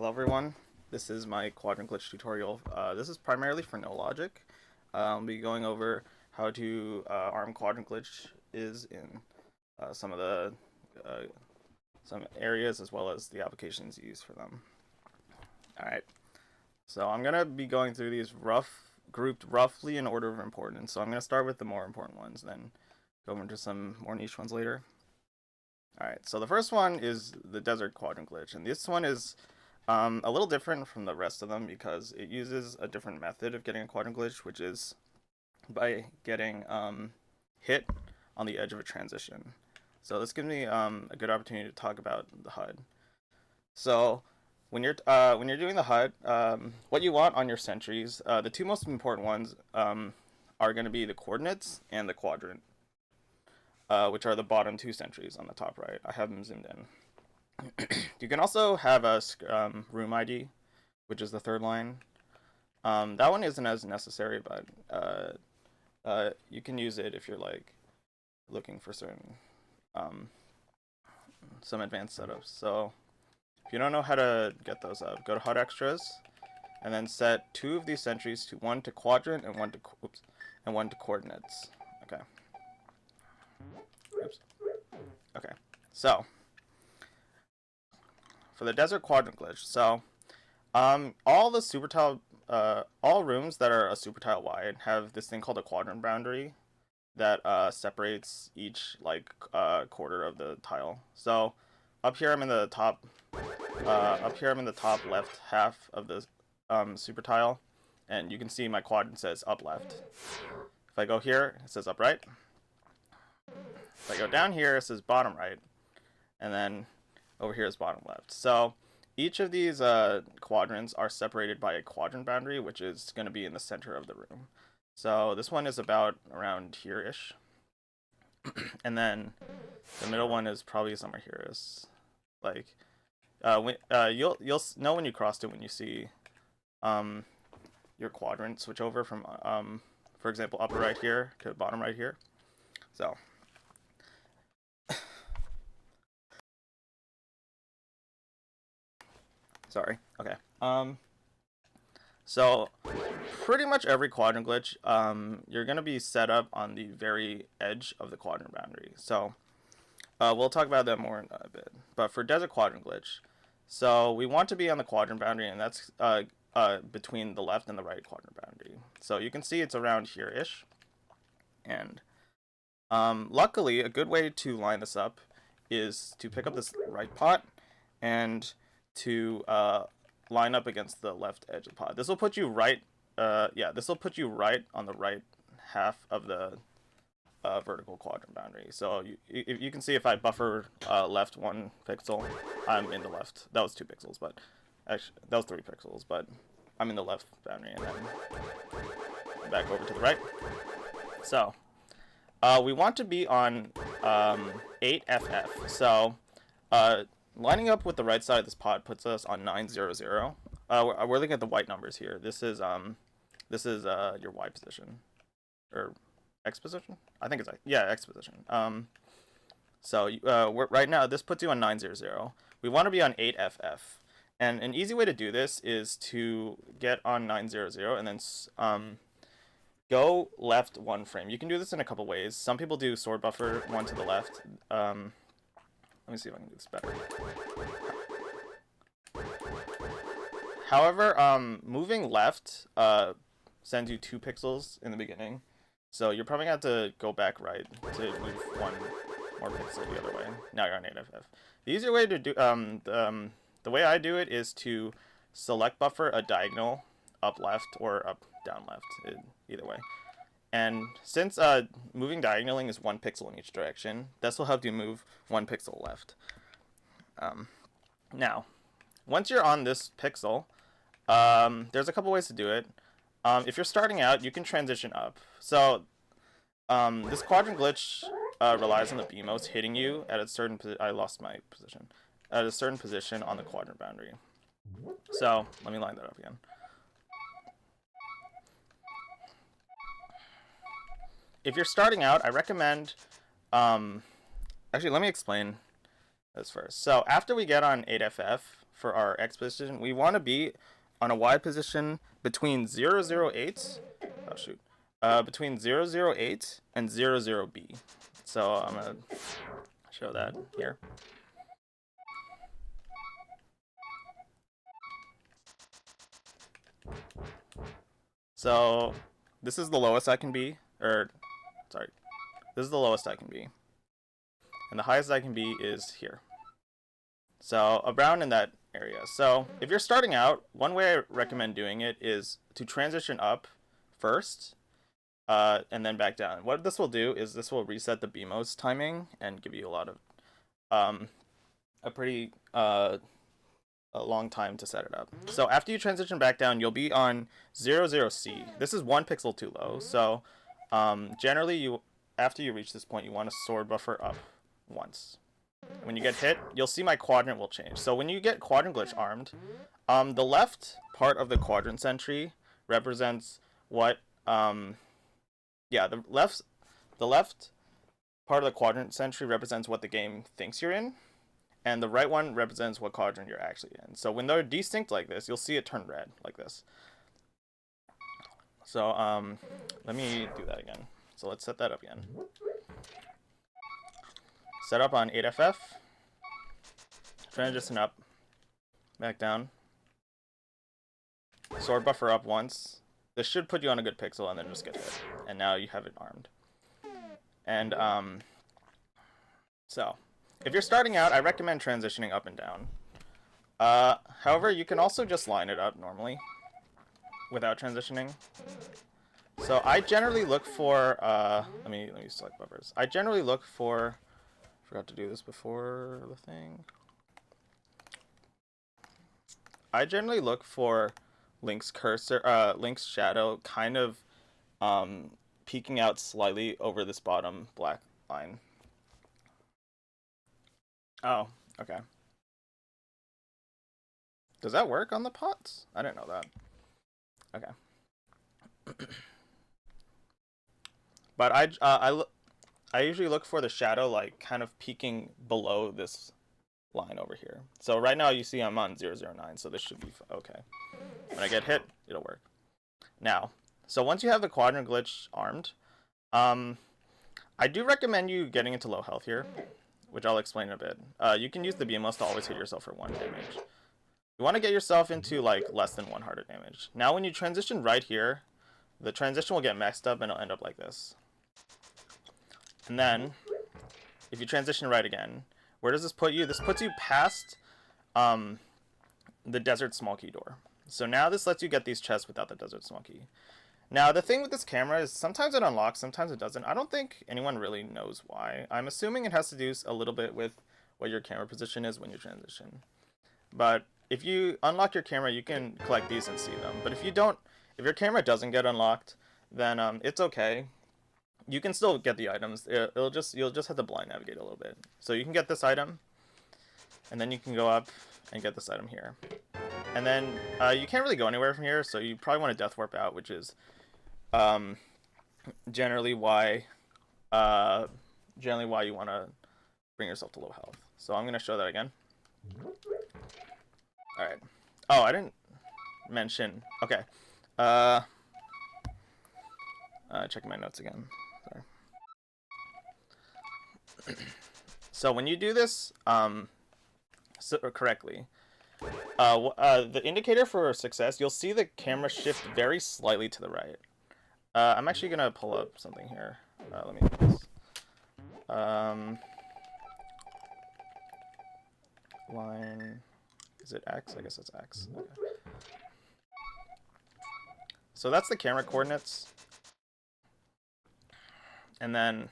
Hello everyone, this is my quadrant glitch tutorial. This is primarily for no logic. I'll be going over how to arm quadrant glitch is in some of the some areas as well as the applications used for them. Alright, so I'm going to be going through these grouped roughly in order of importance. So I'm going to start with the more important ones, then go into some more niche ones later. Alright, so the first one is the desert quadrant glitch, and this one is a little different from the rest of them because it uses a different method of getting a quadrant glitch, which is by getting hit on the edge of a transition. So this gives me a good opportunity to talk about the HUD. So when you're doing the HUD, what you want on your sentries, the two most important ones are going to be the coordinates and the quadrant, which are the bottom two sentries on the top right. I have them zoomed in. You can also have a room ID, which is the third line. That one isn't as necessary, but you can use it if you're like looking for certain some advanced setups. So if you don't know how to get those up, go to HUD extras, and then set two of these sentries to one to quadrant and one to coordinates. Okay. Oops. Okay. So for the desert quadrant glitch, so all the super tile, all rooms that are a super tile wide have this thing called a quadrant boundary that separates each quarter of the tile. So up here I'm in the top, left half of the super tile, and you can see my quadrant says up left. If I go here, it says up right. If I go down here, it says bottom right, and then over here is bottom left. So each of these quadrants are separated by a quadrant boundary, which is going to be in the center of the room. So this one is about around here-ish. And then the middle one is probably somewhere here. Is like you'll know when you crossed it when you see your quadrant switch over from for example upper right here to bottom right here. So sorry. Okay. So pretty much every quadrant glitch, you're gonna be set up on the very edge of the quadrant boundary. So we'll talk about that more in a bit. But for desert quadrant glitch, so we want to be on the quadrant boundary, and that's between the left and the right quadrant boundary. So you can see it's around here-ish. And luckily, a good way to line this up is to pick up this right pot and to line up against the left edge of the pot. This will put you right. This will put you right on the right half of the vertical quadrant boundary. So you can see if I buffer left 1 pixel, I'm in the left. That was 2 pixels, but actually that was 3 pixels. But I'm in the left boundary, and then back over to the right. So we want to be on 8FF. So lining up with the right side of this pot puts us on 900. We're looking at the white numbers here. This is your Y position, or X position. I think it's X position. So right now this puts you on 900. We want to be on 8FF, and an easy way to do this is to get on 900 and then go left 1 frame. You can do this in a couple ways. Some people do sword buffer 1 to the left. Let me see if I can do this better. However, moving left sends you 2 pixels in the beginning, so you're probably going to have to go back right to move 1 more pixel the other way. Now you're on 8FF. The easier way to do the way I do it is to select buffer a diagonal up left or up down left, either way. And since moving diagonaling is 1 pixel in each direction, this will help you move 1 pixel left. Now, once you're on this pixel, there's a couple ways to do it. If you're starting out, you can transition up. So this quadrant glitch relies on the BMOS hitting you at a certain I lost my position. At a certain position on the quadrant boundary. So let me line that up again. If you're starting out, I recommend actually let me explain this first. So after we get on 8FF for our X position, we want to be on a Y position between 008, oh shoot, between 008 and 00B. So I'm going to show that here. So this is the lowest I can be, or sorry, this is the lowest I can be. And the highest I can be is here. So around in that area. So if you're starting out, one way I recommend doing it is to transition up first, and then back down. What this will do is this will reset the BMOS timing and give you a lot of, a pretty a long time to set it up. So after you transition back down, you'll be on 00C. This is 1 pixel too low. So generally, after you reach this point, you want to sword buffer up once. When you get hit, you'll see my quadrant will change. So when you get quadrant glitch armed, the left part of the quadrant sentry represents what, yeah, the left part of the quadrant sentry represents what the game thinks you're in, and the right one represents what quadrant you're actually in. So when they're distinct like this, you'll see it turn red like this. So let me do that again. So let's set that up again. Set up on 8FF. Transition up. Back down. Sword buffer up once. This should put you on a good pixel and then just get hit. And now you have it armed. And so if you're starting out, I recommend transitioning up and down. However, you can also just line it up normally without transitioning. So I generally look for let me select buffers. I generally look for, forgot to do this before the thing. I generally look for Link's cursor, Link's shadow kind of peeking out slightly over this bottom black line. Oh, okay. Does that work on the pots? I didn't know that. Okay. But I usually look for the shadow like kind of peeking below this line over here. So right now you see I'm on 009, so this should be okay. When I get hit, it'll work. Now, so once you have the quadrant glitch armed, I do recommend you getting into low health here, which I'll explain in a bit. You can use the BMOS to always hit yourself for 1 damage. You want to get yourself into like less than 1 hearted damage. Now when you transition right here, the transition will get messed up and it'll end up like this. And then, if you transition right again, where does this put you? This puts you past the desert small key door. So now this lets you get these chests without the desert small key. Now the thing with this camera is sometimes it unlocks, sometimes it doesn't. I don't think anyone really knows why. I'm assuming it has to do a little bit with what your camera position is when you transition. But if you unlock your camera, you can collect these and see them. But if you don't, if your camera doesn't get unlocked, then it's okay. You can still get the items. You'll just have to blind navigate a little bit. So you can get this item, and then you can go up and get this item here. And then you can't really go anywhere from here, so you probably want to death warp out, which is generally why you want to bring yourself to low health. So I'm going to show that again. All right. Oh, I didn't mention. Okay. Checking my notes again. Sorry. So when you do this correctly, the indicator for success, you'll see the camera shift very slightly to the right. I'm actually gonna pull up something here. Let me do this. Line, is it X? I guess it's X. Okay. So that's the camera coordinates. And then,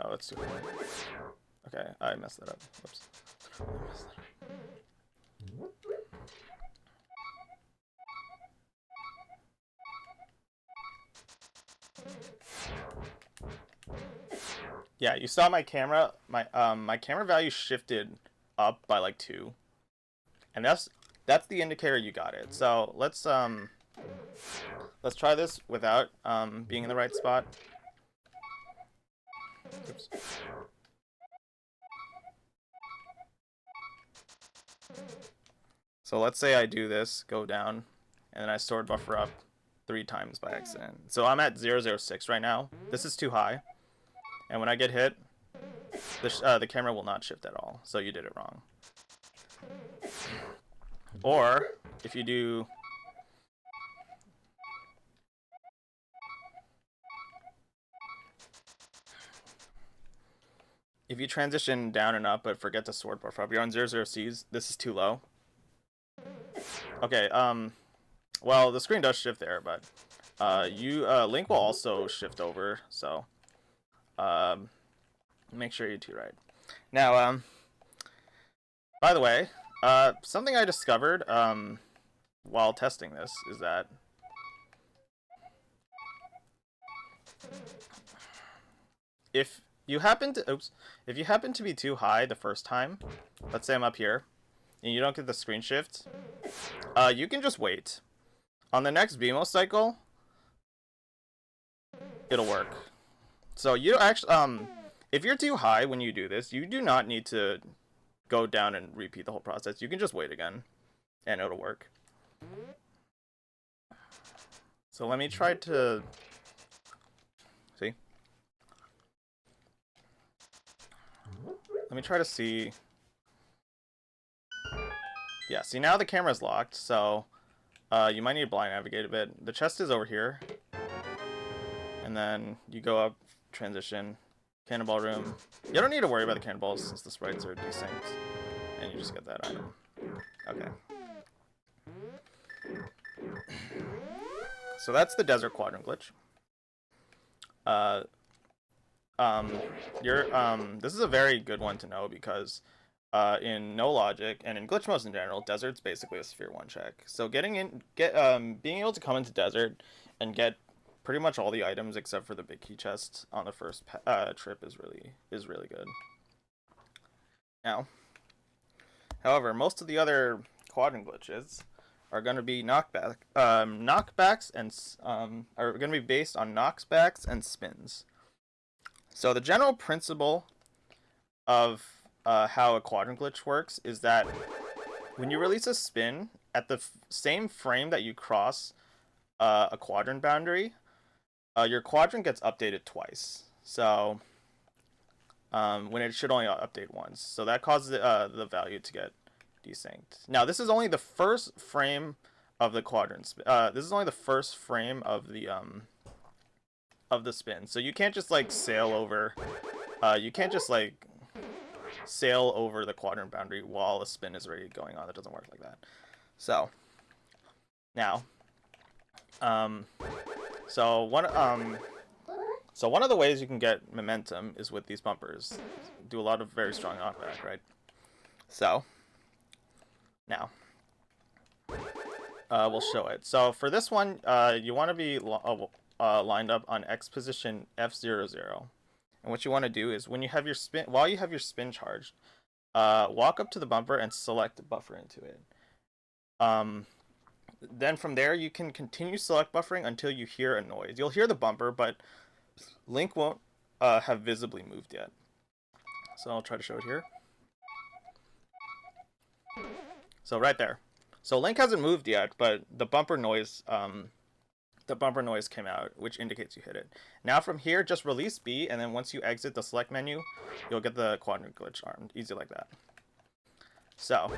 oh, it's too hard. Okay, I messed that up. Whoops. I messed that up. Yeah, you saw my camera. My camera value shifted up by like 2, and that's the indicator you got it. So let's try this without being in the right spot. Oops. So let's say I do this, go down, and then I stored buffer up 3 times by accident. So I'm at 006 right now. This is too high. And when I get hit, the camera will not shift at all. So you did it wrong. Or if you do... If you transition down and up but forget to sort buffer up, you're on 00Cs. This is too low. Okay, well, the screen does shift there, but Link will also shift over, so make sure you do right. Now, by the way, something I discovered while testing this is that if you happen to be too high the first time, let's say I'm up here, and you don't get the screen shift, you can just wait. On the next BMO cycle, it'll work. So you actually, if you're too high when you do this, you do not need to go down and repeat the whole process. You can just wait again, and it'll work. So let me try to see. Let me try to see. Yeah, see now the camera's locked, so you might need to blind navigate a bit. The chest is over here. And then you go up, transition, cannonball room. You don't need to worry about the cannonballs since the sprites are desynced. And you just get that item. Okay. So that's the desert quadrant glitch. This is a very good one to know because in no logic and in glitch modes in general, desert's basically a sphere 1 check. So being able to come into desert and get pretty much all the items except for the big key chest on the first trip is really good. Now, however, most of the other quadrant glitches are going to be knockbacks and are going to be based on knockbacks and spins. So the general principle of how a quadrant glitch works is that when you release a spin at the same frame that you cross a quadrant boundary, your quadrant gets updated twice. So when it should only update once. So that causes the value to get desynced. Now this is only the first frame of the quadrant. This is only the first frame of the spin. So you can't just like sail over. You can't just like sail over the quadrant boundary while a spin is already going on. That doesn't work like that. So now, so one of the ways you can get momentum is with these bumpers. Do a lot of very strong knockback, right? So now we'll show it. So for this one, you want to be lined up on X position F00. And what you want to do is when you have your spin, while you have your spin charged, walk up to the bumper and select buffer into it. Then from there, you can continue select buffering until you hear a noise. You'll hear the bumper, but Link won't have visibly moved yet. So I'll try to show it here. So right there. So Link hasn't moved yet, but the bumper noise came out, which indicates you hit it. Now from here, just release B, and then once you exit the select menu, you'll get the quadrant glitch armed. Easy like that. So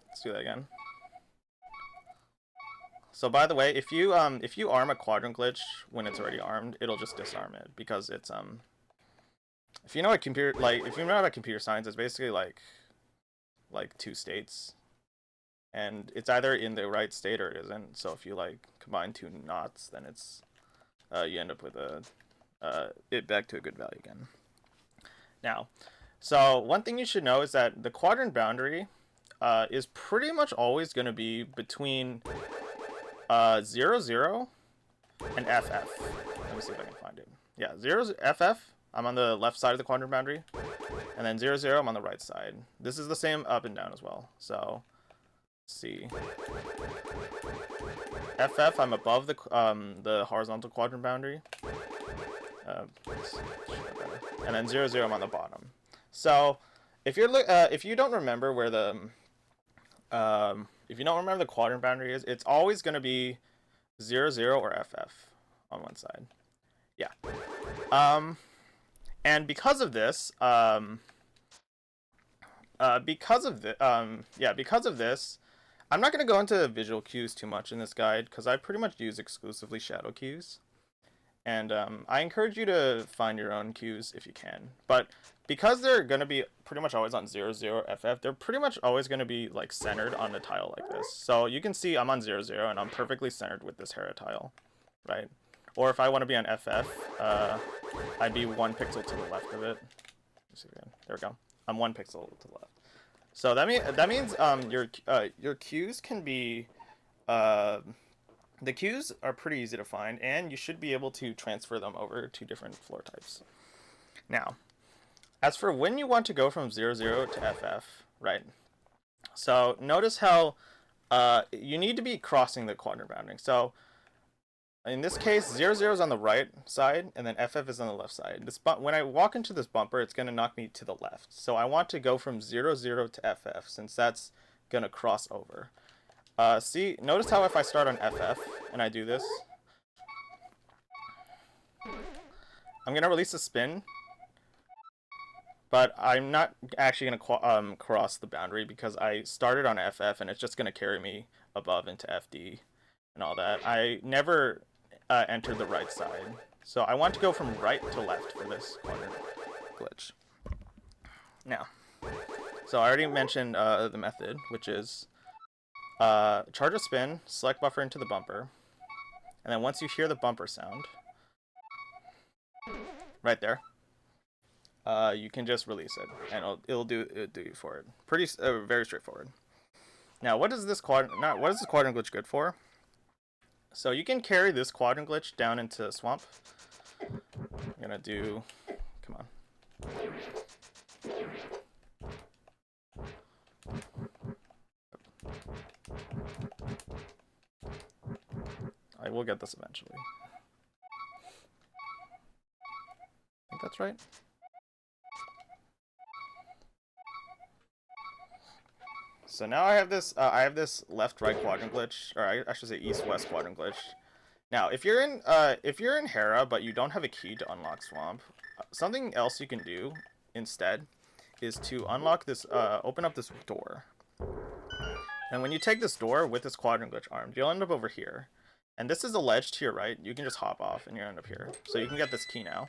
let's do that again. So by the way, if you arm a quadrant glitch when it's already armed, it'll just disarm it because it's if you know what computer science, it's basically like 2 states. And it's either in the right state or it isn't. So if you like combine 2 knots, then it's you end up with it back to a good value again. Now, so one thing you should know is that the quadrant boundary is pretty much always going to be between 0, 0 and FF. Let me see if I can find it. Yeah, 0, FF. I'm on the left side of the quadrant boundary, and then 0, 0. I'm on the right side. This is the same up and down as well. So. See, FF, I'm above the horizontal quadrant boundary, and then 0, 0, I'm on the bottom. So if you don't remember where the if you don't remember the quadrant boundary is, it's always going to be 0, 0 or FF on one side. Yeah. And because of this, because of this, I'm not going to go into visual cues too much in this guide because I pretty much use exclusively shadow cues. And I encourage you to find your own cues if you can. But because they're going to be pretty much always on 0, 0, FF, they're pretty much always going to be like centered on the tile like this. So you can see I'm on 0, 0 and I'm perfectly centered with this Hera tile, right? Or if I want to be on FF, I'd be 1 pixel to the left of it. Let's see again. There we go. I'm 1 pixel to the left. So that means your cues can be the cues are pretty easy to find, and you should be able to transfer them over to different floor types. Now, as for when you want to go from 0, 0 to FF, right? So notice how you need to be crossing the quadrant boundary. So in this case, 0, 0 is on the right side, and then FF is on the left side. When I walk into this bumper, it's going to knock me to the left. So I want to go from 0, 0 to FF, since that's going to cross over. See, notice how if I start on FF and I do this, I'm going to release a spin, but I'm not actually going to cross the boundary because I started on FF and it's just going to carry me above into FD and all that. I never entered the right side. So I want to go from right to left for this quadrant glitch. Now, so I already mentioned the method, which is charge a spin, select buffer into the bumper, and then once you hear the bumper sound, right there, you can just release it, and it'll do you for it. Very straightforward. Now, what is this quadrant glitch good for? So you can carry this quadrant glitch down into Swamp. I'm gonna do, come on. I will get this eventually. I think that's right. So now I have this left-right quadrant glitch, or I should say east-west quadrant glitch. Now, if you're in Hera but you don't have a key to unlock Swamp, something else you can do instead is to unlock this, open up this door. And when you take this door with this quadrant glitch armed, you'll end up over here. And this is a ledge to your right. You can just hop off and you end up here. So you can get this key now.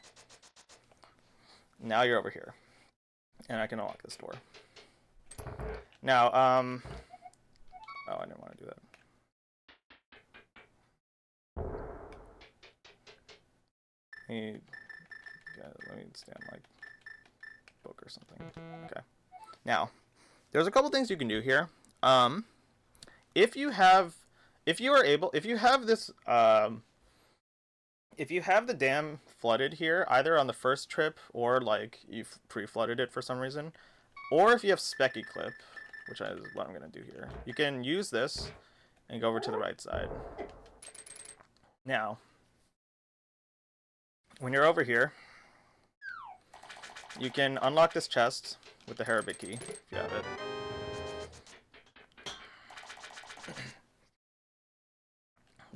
Now you're over here. And I can unlock this door. Now, oh, I didn't want to do that. Let me stand like book or something. Okay. Now, there's a couple things you can do here. If you have the dam flooded here, either on the first trip or like you've pre-flooded it for some reason, or if you have Specky Clip, which is what I'm going to do here, you can use this and go over to the right side. Now, when you're over here, you can unlock this chest with the Herabit key, if you have it.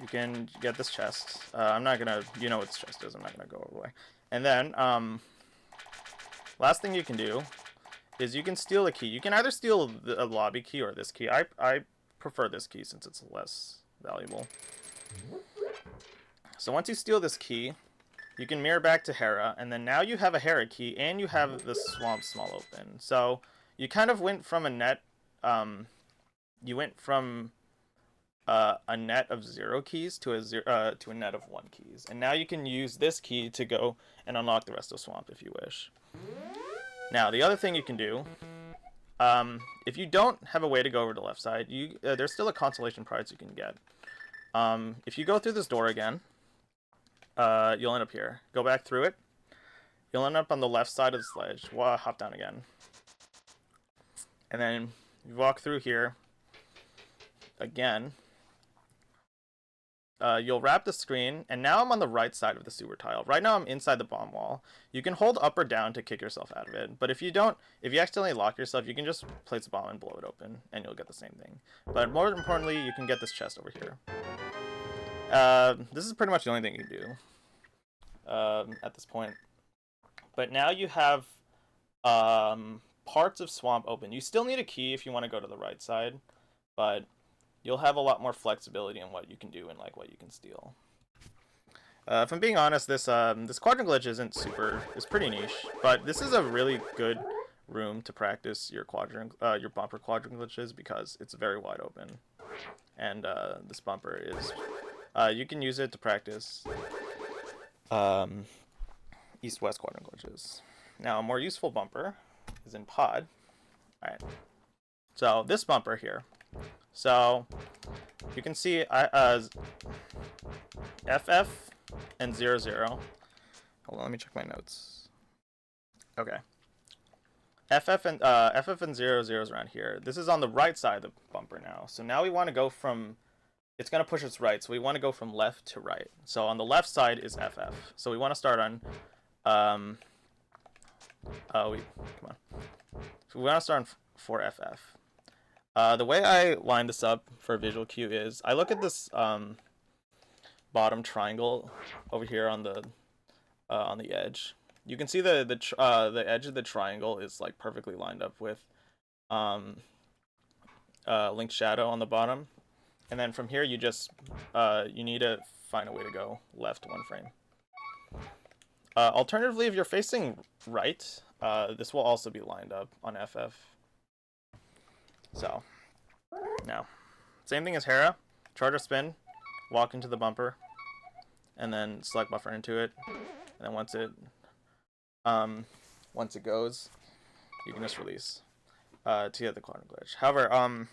You can get this chest. I'm not gonna, you know what this chest is, I'm not gonna go all the way. And then, last thing you can do is you can steal a key. You can either steal a lobby key or this key. I prefer this key since it's less valuable. So once you steal this key, you can mirror back to Hera, and then now you have a Hera key, and you have the Swamp Small open. So you kind of went from a net, a net of 0 keys to a net of 1 keys. And now you can use this key to go and unlock the rest of Swamp if you wish. Now, the other thing you can do, if you don't have a way to go over to the left side, there's still a consolation prize you can get. If you go through this door again, you'll end up here. Go back through it. You'll end up on the left side of the sledge. Hop down again. And then you walk through here again. you'll wrap the screen, and now I'm on the right side of the sewer tile. Right now I'm inside the bomb wall. You can hold up or down to kick yourself out of it, but if you accidentally lock yourself, you can just place a bomb and blow it open, and you'll get the same thing. But more importantly, you can get this chest over here. This is pretty much the only thing you can do at this point. But now you have parts of Swamp open. You still need a key if you want to go to the right side, but you'll have a lot more flexibility in what you can do and like what you can steal. If I'm being honest, this quadrant glitch is pretty niche, but this is a really good room to practice your bumper quadrant glitches because it's very wide open, and this bumper is you can use it to practice east-west quadrant glitches. Now, a more useful bumper is in pod. All right, so this bumper here. So you can see FF and 00. Hold on, let me check my notes. Okay. FF and 00 is around here. This is on the right side of the bumper now. So now we want to go from, it's going to push us right. So we want to go from left to right. So on the left side is FF. So we want to start on, come on. So we want to start on 4FF. The way I line this up for a visual cue is I look at this bottom triangle over here on the edge. You can see the edge of the triangle is like perfectly lined up with linked shadow on the bottom, and then from here you just you need to find a way to go left one frame. Alternatively, if you're facing right, this will also be lined up on FF. So, now, same thing as Hera. Charge or spin, walk into the bumper, and then select buffer into it. And then once it goes, you can just release to get the quadrant glitch. However,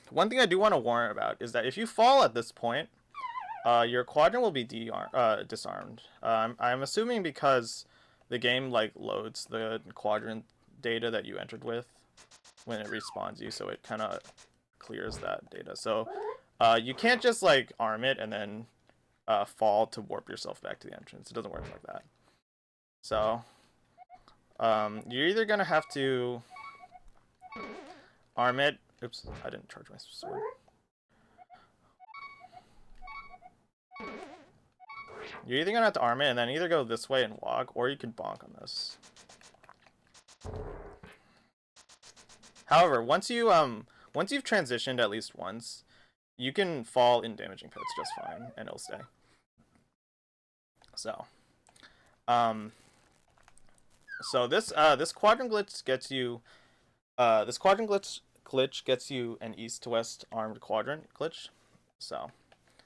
one thing I do want to warn about is that if you fall at this point, your quadrant will be disarmed. I'm assuming because the game like loads the quadrant data that you entered with when it respawns you, so it kind of clears that data. So you can't just like arm it and then fall to warp yourself back to the entrance. It doesn't work like that. So you're either gonna have to arm it. Oops, I didn't charge my sword. You're either gonna have to arm it and then either go this way and walk, or you could bonk on this. However, once you've transitioned at least once, you can fall in damaging pits just fine, and it'll stay. So, this quadrant glitch gets you, glitch gets you an east to west armed quadrant glitch. So,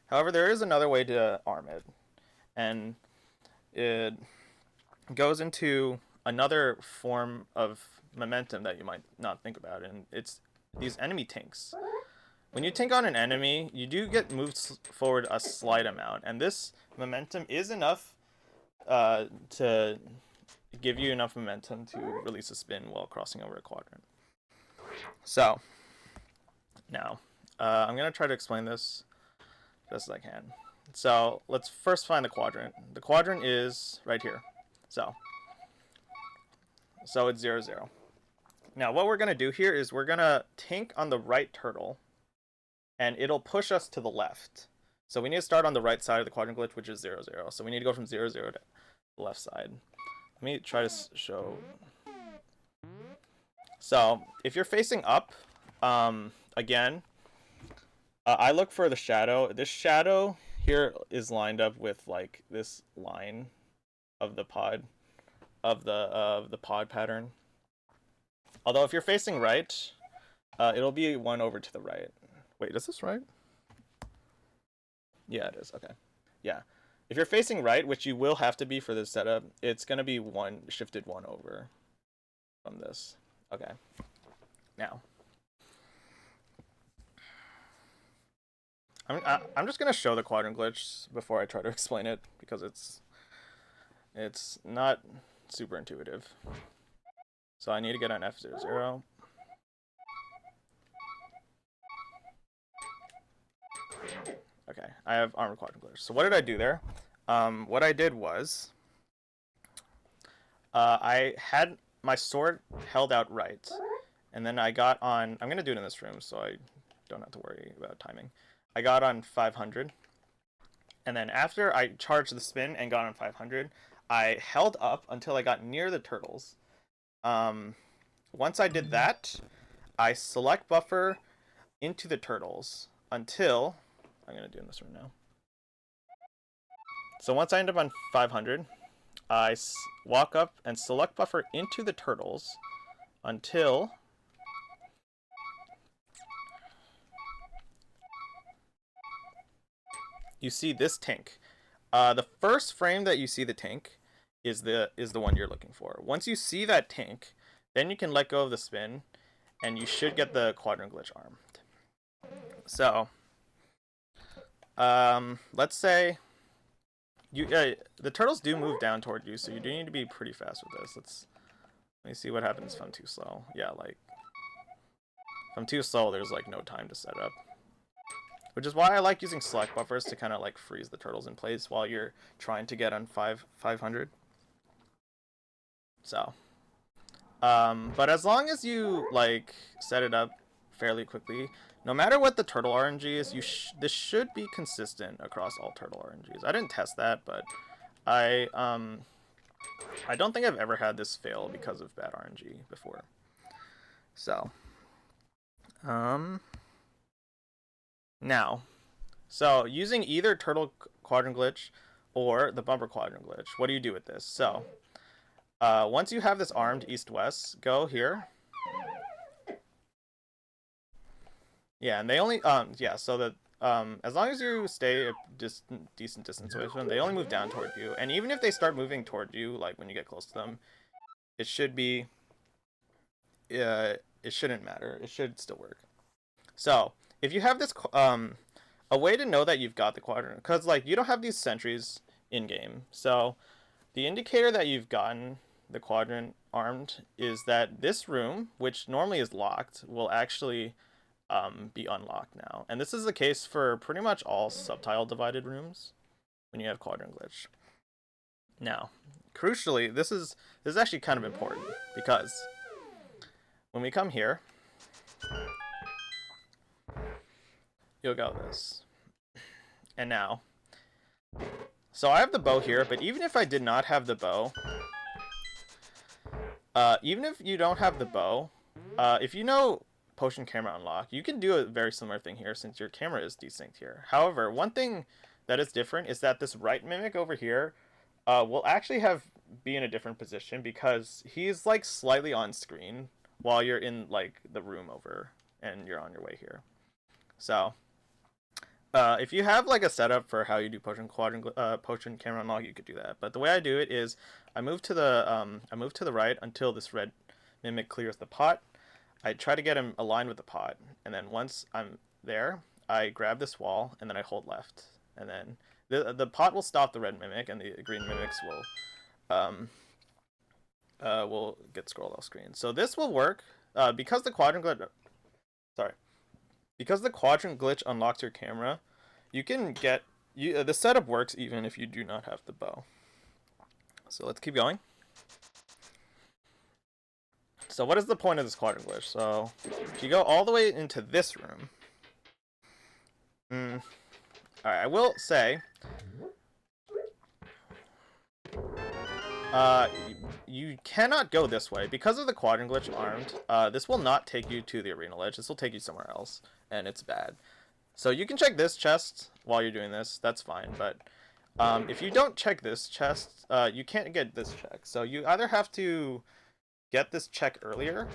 however, there is another way to arm it, and it goes into another form of momentum that you might not think about, and it's these enemy tanks. When you tank on an enemy, you do get moved forward a slight amount, and this momentum is enough to give you enough momentum to release a spin while crossing over a quadrant. So now I'm gonna try to explain this best as I can. So let's first find the quadrant. The quadrant is right here. So it's 0, 0. Now what we're gonna do here is we're gonna tank on the right turtle, and it'll push us to the left. So we need to start on the right side of the quadrant glitch, which is 0, 0. So we need to go from 0, 0 to the left side. Let me try to show. So if you're facing up, again, I look for the shadow. This shadow here is lined up with like this line of the pod, of the pod pattern. Although if you're facing right, it'll be one over to the right. Wait, is this right? Yeah, it is. Okay. Yeah. If you're facing right, which you will have to be for this setup, it's going to be shifted one over from this. Okay. Now, I'm just going to show the quadrant glitch before I try to explain it, because it's not super intuitive. So I need to get an F00. Okay, I have armored quadrant glitch. So what did I do there? What I did was I had my sword held out right, and then I got on. I'm gonna do it in this room, so I don't have to worry about timing. I got on 500, and then after I charged the spin and got on 500, I held up until I got near the turtles. Um, Once I did that, I select buffer into the turtles until I'm gonna do it in this room now. So once I end up on 500, I walk up and select buffer into the turtles until you see this tank. The first frame that you see the tank is the one you're looking for. Once you see that tank, then you can let go of the spin, and you should get the quadrant glitch armed. So, let's say you the turtles do move down toward you, so you do need to be pretty fast with this. Let me see what happens if I'm too slow. Yeah, like if I'm too slow, there's like no time to set up. Which is why I like using select buffers to kind of like freeze the turtles in place while you're trying to get on 500. So, but as long as you like set it up fairly quickly, no matter what the turtle RNG is, this should be consistent across all turtle RNGs. I didn't test that, but I don't think I've ever had this fail because of bad RNG before. So, now, so using either turtle quadrant glitch or the bumper quadrant glitch, what do you do with this? So, once you have this armed east-west, go here. Yeah, and they only, yeah, so that, as long as you stay a decent distance away from them, they only move down toward you. And even if they start moving toward you, like when you get close to them, it should be, it shouldn't matter. It should still work. So, if you have this, a way to know that you've got the quadrant, because like you don't have these sentries in game, so the indicator that you've gotten the quadrant armed is that this room, which normally is locked, will actually be unlocked now. And this is the case for pretty much all subtile divided rooms when you have quadrant glitch. Now, crucially, this is actually kind of important because when we come here, you'll go this. And now, so I have the bow here, but even if I did not have the bow, even if you don't have the bow, if you know potion camera unlock, you can do a very similar thing here since your camera is desynced here. However, one thing that is different is that this right mimic over here will actually be in a different position because he's like slightly on screen while you're in like the room over and you're on your way here. So if you have like a setup for how you do potion camera unlock, you could do that. But the way I do it is I move to the right until this red mimic clears the pot. I try to get him aligned with the pot, and then once I'm there, I grab this wall and then I hold left, and then the pot will stop the red mimic, and the green mimics will get scrolled off screen. So this will work because the quadrant glitch. Sorry. Because the quadrant glitch unlocks your camera, you can get the setup works even if you do not have the bow. So let's keep going. So what is the point of this quadrant glitch? So if you go all the way into this room, all right, I will say, you cannot go this way because of the quadrant glitch armed. This will not take you to the arena ledge. This will take you somewhere else, and it's bad. So you can check this chest while you're doing this. That's fine, but if you don't check this chest, you can't get this check. So you either have to get this check earlier,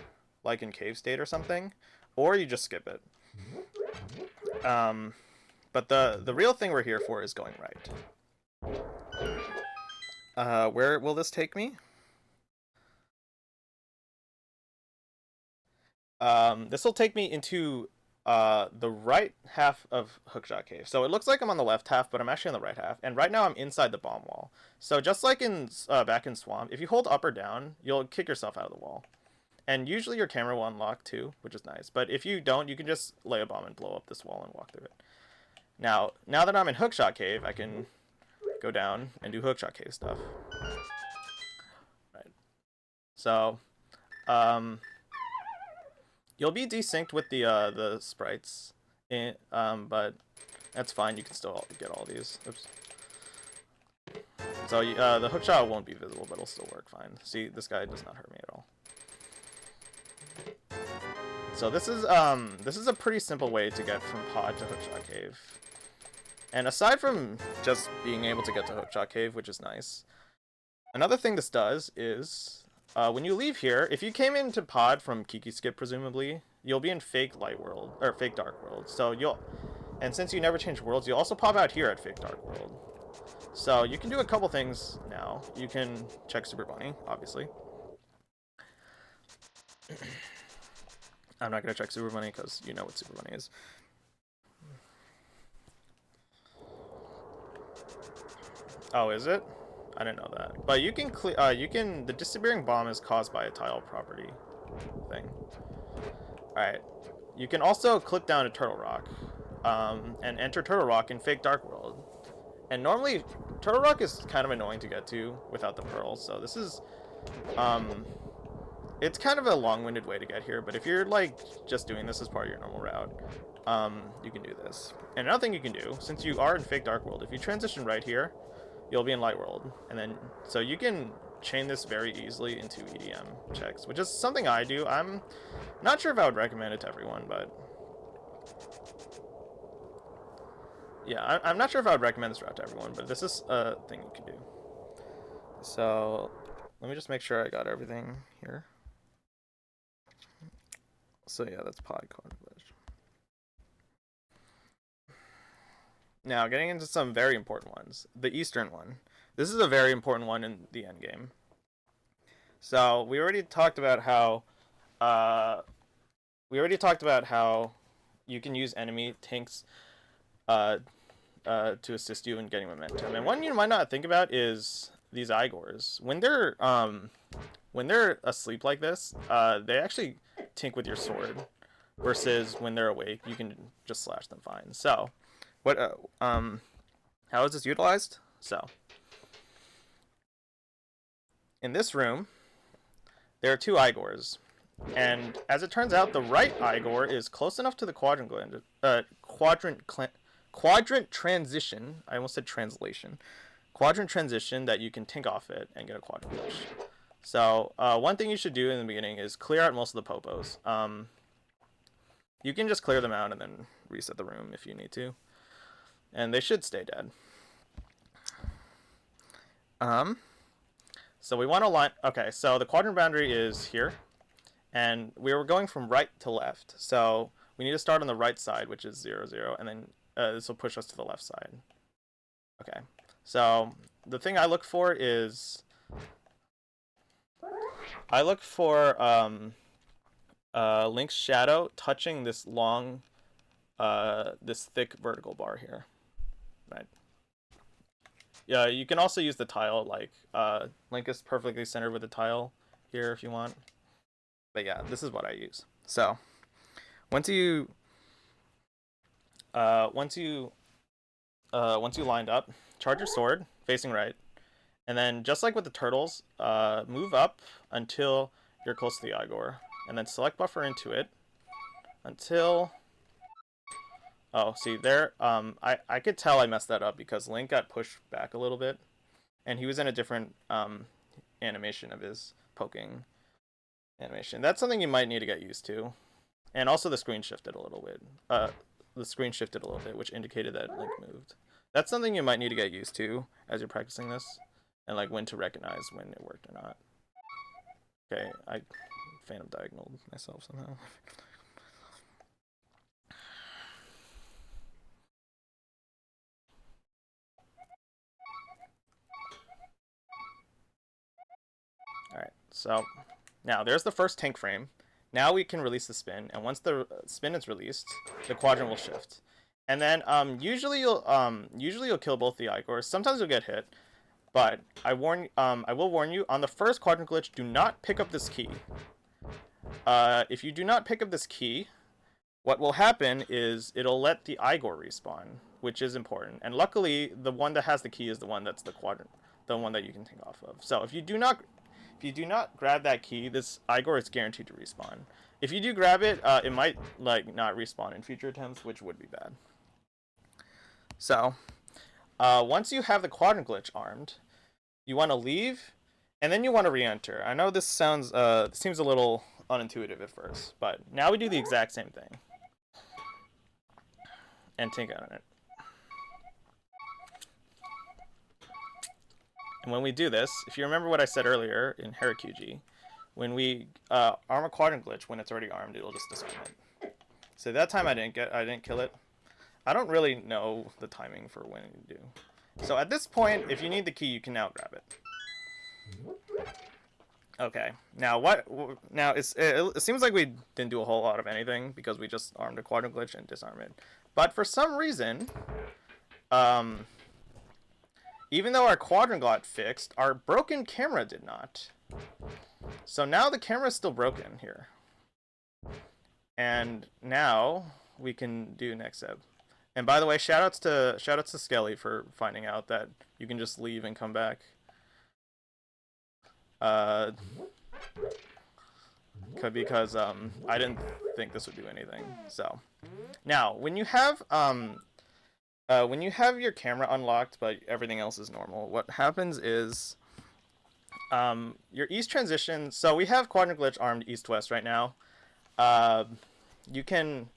like in Cave State or something, or you just skip it. But the real thing we're here for is going right. Where will this take me? This will take me into the right half of Hookshot Cave. So it looks like I'm on the left half, but I'm actually on the right half. And right now I'm inside the bomb wall. So just like in back in Swamp, if you hold up or down, you'll kick yourself out of the wall. And usually your camera will unlock too, which is nice. But if you don't, you can just lay a bomb and blow up this wall and walk through it. Now that I'm in Hookshot Cave, I can go down and do Hookshot Cave stuff. Right. So, you'll be desynced with the sprites, but that's fine. You can still get all these. Oops. So the hookshot won't be visible, but it'll still work fine. See, this guy does not hurt me at all. So this is a pretty simple way to get from pod to Hookshot Cave. And aside from just being able to get to Hookshot Cave, which is nice, another thing this does is when you leave here, if you came into pod from Kiki Skip presumably, you'll be in fake light world or fake dark world. So and since you never change worlds, you'll also pop out here at fake dark world. So you can do a couple things now. You can check Super Bunny, obviously. I'm not going to check Super Bunny because you know what Super Bunny is. Oh, is it? I didn't know that. But you can the disappearing bomb is caused by a tile property thing. Alright. You can also click down to Turtle Rock and enter Turtle Rock in fake dark world. And normally Turtle Rock is kind of annoying to get to without the pearls, so this is it's kind of a long-winded way to get here, but if you're like just doing this as part of your normal route, you can do this. And another thing you can do, since you are in fake dark world, if you transition right here, you'll be in light world, and then so you can chain this very easily into EDM checks, which is something I do. I'm not sure if I would recommend it to everyone, but yeah, I'm not sure if I would recommend this route to everyone, but this is a thing you can do. So let me just make sure I got everything here. So yeah, that's pod Quadrant glitch. Now, getting into some very important ones. The eastern one. This is a very important one in the end game. So we already talked about how you can use enemy tanks to assist you in getting momentum. And one you might not think about is these Igors. When they're asleep like this, they actually tink with your sword, versus when they're awake, you can just slash them fine. So, how is this utilized? So, in this room, there are two Igors, and as it turns out, the right Igor is close enough to the quadrant transition. I almost said translation. Quadrant transition that you can tink off it and get a quadrant glitch. So one thing you should do in the beginning is clear out most of the popos. You can just clear them out and then reset the room if you need to, and they should stay dead. So we want to line. Okay, so the quadrant boundary is here, and we were going from right to left. So we need to start on the right side, which is 0, 0, and then this will push us to the left side. Okay, so the thing I look for is Link's shadow touching this long, this thick vertical bar here, right? Yeah, you can also use the tile, like Link is perfectly centered with the tile here if you want. But yeah, this is what I use. So once you lined up, charge your sword facing right, and then just like with the turtles, move up until you're close to the Igor, and then select buffer into it until. Oh, see there, I could tell I messed that up because Link got pushed back a little bit, and he was in a different animation of his poking animation. That's something you might need to get used to. And also the screen shifted a little bit. Which indicated that Link moved. That's something you might need to get used to as you're practicing this, and like when to recognize when it worked or not. Okay, I phantom diagonaled myself somehow. Alright, so now there's the first tank frame. Now we can release the spin, and once the spin is released, the quadrant will shift. And then usually you'll kill both the Igors. Sometimes you'll get hit, but I will warn you, on the first quadrant glitch, do not pick up this key. If you do not pick up this key, what will happen is it'll let the Igor respawn. which is important. And luckily, the one that has the key is the one that's the quadrant, the one that you can take off of. So if you do not grab that key, this Igor is guaranteed to respawn. If you do grab it, it might like not respawn in future attempts, which would be bad. So once you have the quadrant glitch armed, you want to leave, and then you want to re-enter. I know this sounds seems a little unintuitive at first, but now we do the exact same thing. And think on it. And when we do this, if you remember what I said earlier in Harakuji, when we arm a quadrant glitch, when it's already armed, it'll just disarm it. So that time I didn't kill it. I don't really know the timing for when you do. So at this point, if you need the key, you can now grab it. Okay. Now what? Now it seems like we didn't do a whole lot of anything because we just armed a quadrant glitch and disarmed it. But for some reason, even though our quadrant got fixed, our broken camera did not. So now the camera is still broken here. And now we can do next step. And by the way, shoutouts to Skelly for finding out that you can just leave and come back. Because I didn't think this would do anything. So now when you have your camera unlocked but everything else is normal, what happens is your east transition. So we have quadrant glitch armed east-west right now. You can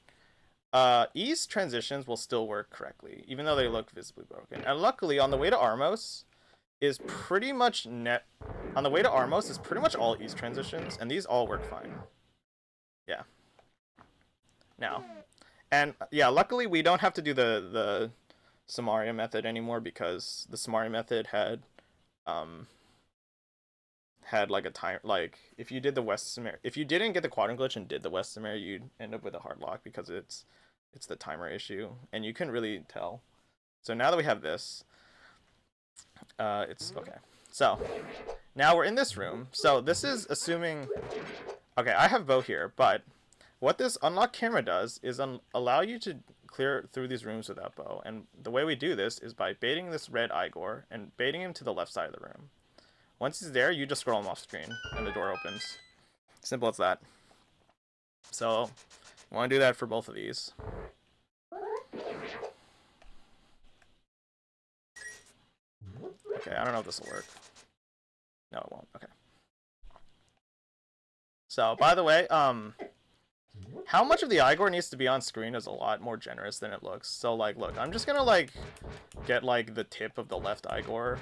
east transitions will still work correctly, even though they look visibly broken. And luckily, on the way to Armos is pretty much pretty much all east transitions, and these all work fine. Yeah. Now, and yeah, luckily we don't have to do the Samaria method anymore because the Samaria method had like a time, like if you did the West Samaria, if you didn't get the quadrant glitch and did the West Samaria, you'd end up with a hard lock because it's the timer issue and you couldn't really tell. So now that we have this, it's okay. So now we're in this room. So this is assuming, okay, I have bow here, but what this unlock camera does is allow you to clear through these rooms without bow. And the way we do this is by baiting this red Igor and baiting him to the left side of the room. Once he's there, you just scroll him off screen and the door opens. Simple as that. So you want to do that for both of these. Okay, I don't know if this will work. No, it won't. Okay. So, by the way, how much of the Igor needs to be on screen is a lot more generous than it looks. So, like, look, I'm just gonna, like, get, like, the tip of the left Igor.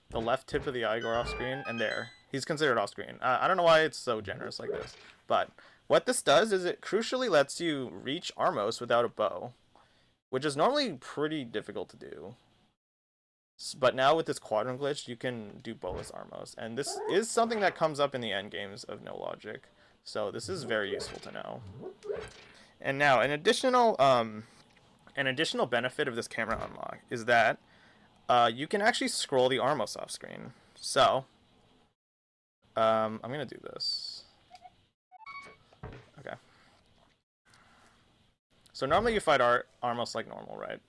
The left tip of the Igor off screen, and there. He's considered off screen. I don't know why it's so generous like this. But what this does is it crucially lets you reach Armos without a bow, which is normally pretty difficult to do. But now with this quadrant glitch, you can do bowless Armos. And this is something that comes up in the end games of No Logic. So this is very useful to know. And now, an additional benefit of this camera unlock is that you can actually scroll the Armos off screen. So, I'm going to do this. Okay. So normally you fight Armos like normal, right?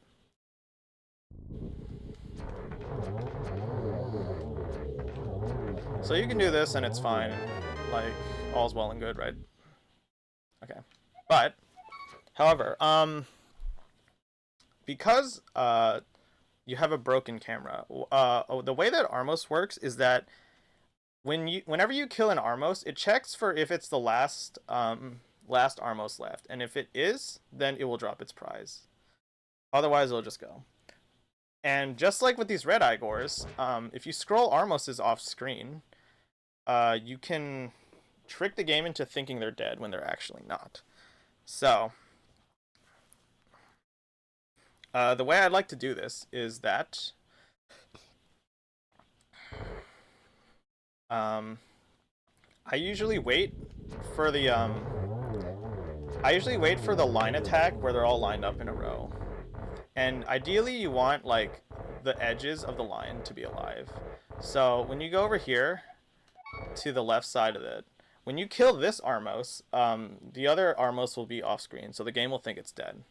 So you can do this and it's fine. Like, all's well and good, right? Okay. But, however, because you have a broken camera, the way that Armos works is that whenever you kill an Armos, it checks for if it's the last Armos left. And if it is, then it will drop its prize. Otherwise, it'll just go. And just like with these red Igors, if you scroll Armoses off screen, you can trick the game into thinking they're dead when they're actually not. So, the way I'd like to do this is that I usually wait for the line attack where they're all lined up in a row. And ideally you want like the edges of the line to be alive. So when you go over here to the left side of it, when you kill this Armos, the other Armos will be off screen, so the game will think it's dead.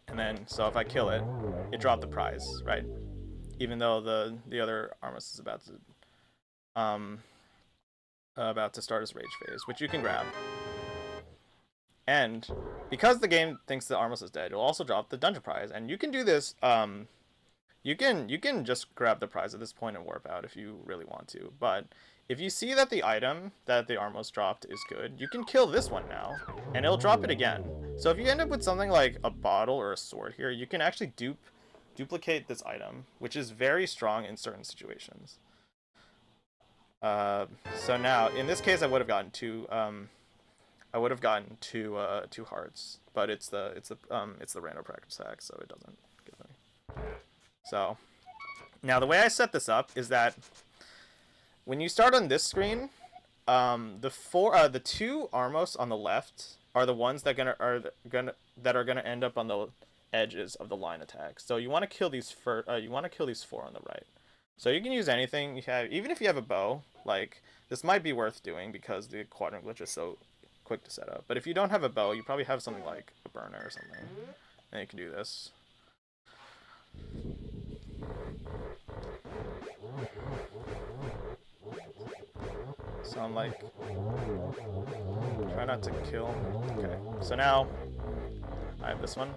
And then, so if I kill it, it dropped the prize, right? Even though the other Armos is um about to start his rage phase, which you can grab. And because the game thinks that Armos is dead, it'll also drop the dungeon prize. And you can do this. You can just grab the prize at this point and warp out if you really want to. But if you see that the item that the Armos dropped is good, you can kill this one now, and it'll drop it again. So if you end up with something like a bottle or a sword here, you can actually duplicate this item, which is very strong in certain situations. So now, in this case, I would have gotten two. I would have gotten two hearts, but it's the random practice hack, so it doesn't give me. So now the way I set this up is that when you start on this screen, the two Armos on the left are the ones that are gonna end up on the edges of the line attack. So you want to kill these you want to kill these four on the right. So you can use anything you have, even if you have a bow. Like, this might be worth doing because the quadrant glitch is so quick to set up. But if you don't have a bow, you probably have something like a burner or something, and you can do this. So I'm like, try not to kill. Okay, so now I have this one.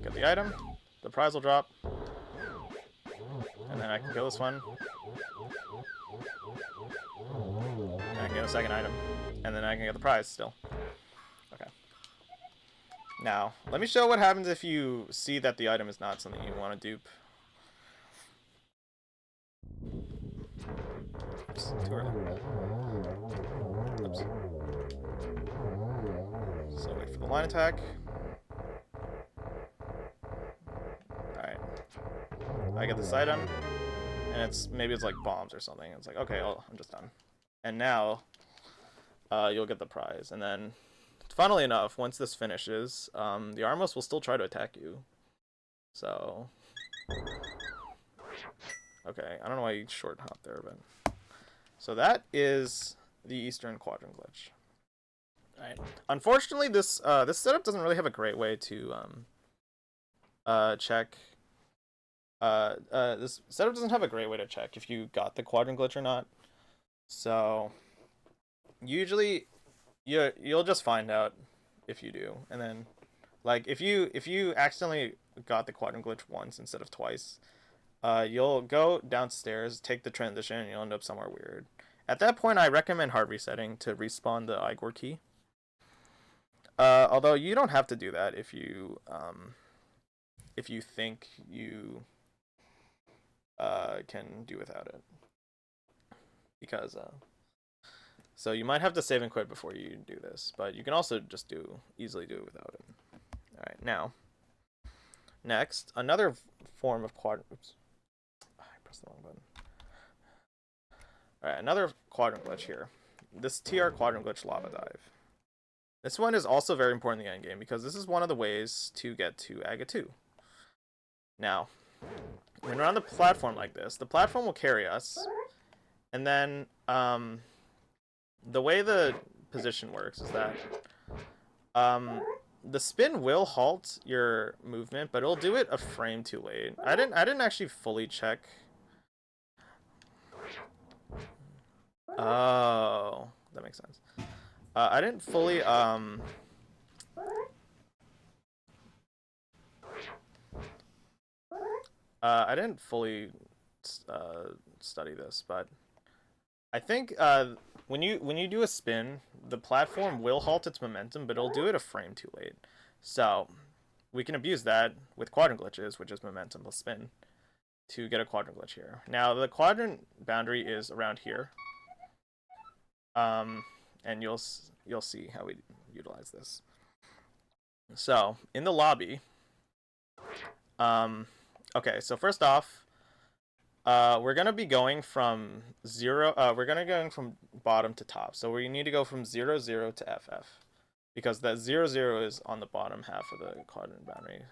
Get the item, the prize will drop, and then I can kill this one. And I can get a second item, and then I can get the prize still. Okay. Now, let me show what happens if you see that the item is not something you want to dupe. Oops, too early. Oops. So wait for the line attack. Alright. I get this item, and maybe it's like bombs or something. It's like, okay, I'm just done. And now, you'll get the prize. And then, funnily enough, once this finishes, the Armos will still try to attack you. So, okay, I don't know why you short hop there, but so that is the Eastern Quadrant glitch. All right. Unfortunately, this setup doesn't really have a great way to check. This setup doesn't have a great way to check if you got the quadrant glitch or not. So usually you'll just find out if you do, and then like if you accidentally got the quadrant glitch once instead of twice, you'll go downstairs, take the transition, and you'll end up somewhere weird. At that point, I recommend hard resetting to respawn the Igor key. Although you don't have to do that if you think you can do without it, because so you might have to save and quit before you do this, but you can also just easily do it without it. All right, now next, another form of quadrant. Oops, I pressed the wrong button. All right, another quadrant glitch here. This TR quadrant glitch lava dive. This one is also very important in the end game because this is one of the ways to get to Aga 2. Now, when we're on the platform like this, the platform will carry us, and then the way the position works is that the spin will halt your movement, but it'll do it a frame too late. I didn't actually fully check. Oh, that makes sense. I didn't fully study this, but I think when you do a spin, the platform will halt its momentum, but it'll do it a frame too late. So we can abuse that with quadrant glitches, which is momentum plus spin, to get a quadrant glitch here. Now the quadrant boundary is around here, and you'll see how we utilize this. So in the lobby, okay, so first off, we're gonna be going from zero. We're gonna go from bottom to top. So we need to go from 0, 0 to FF, because that 0, 0 is on the bottom half of the quadrant boundary.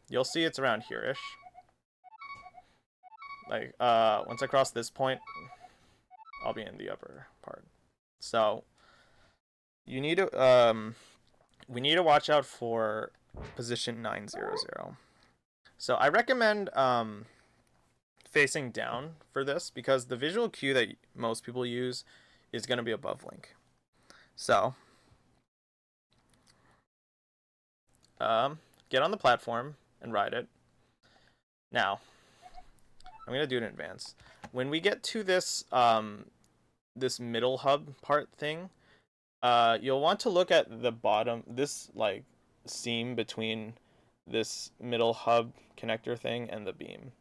You'll see it's around here-ish. Like once I cross this point, I'll be in the upper part. So you need to we need to watch out for position 900. So I recommend facing down for this because the visual cue that most people use is going to be above link. So get on the platform and ride it. Now, I'm going to do it in advance. When we get to this this middle hub part thing, you'll want to look at the bottom, this like seam between this middle hub connector thing and the beam.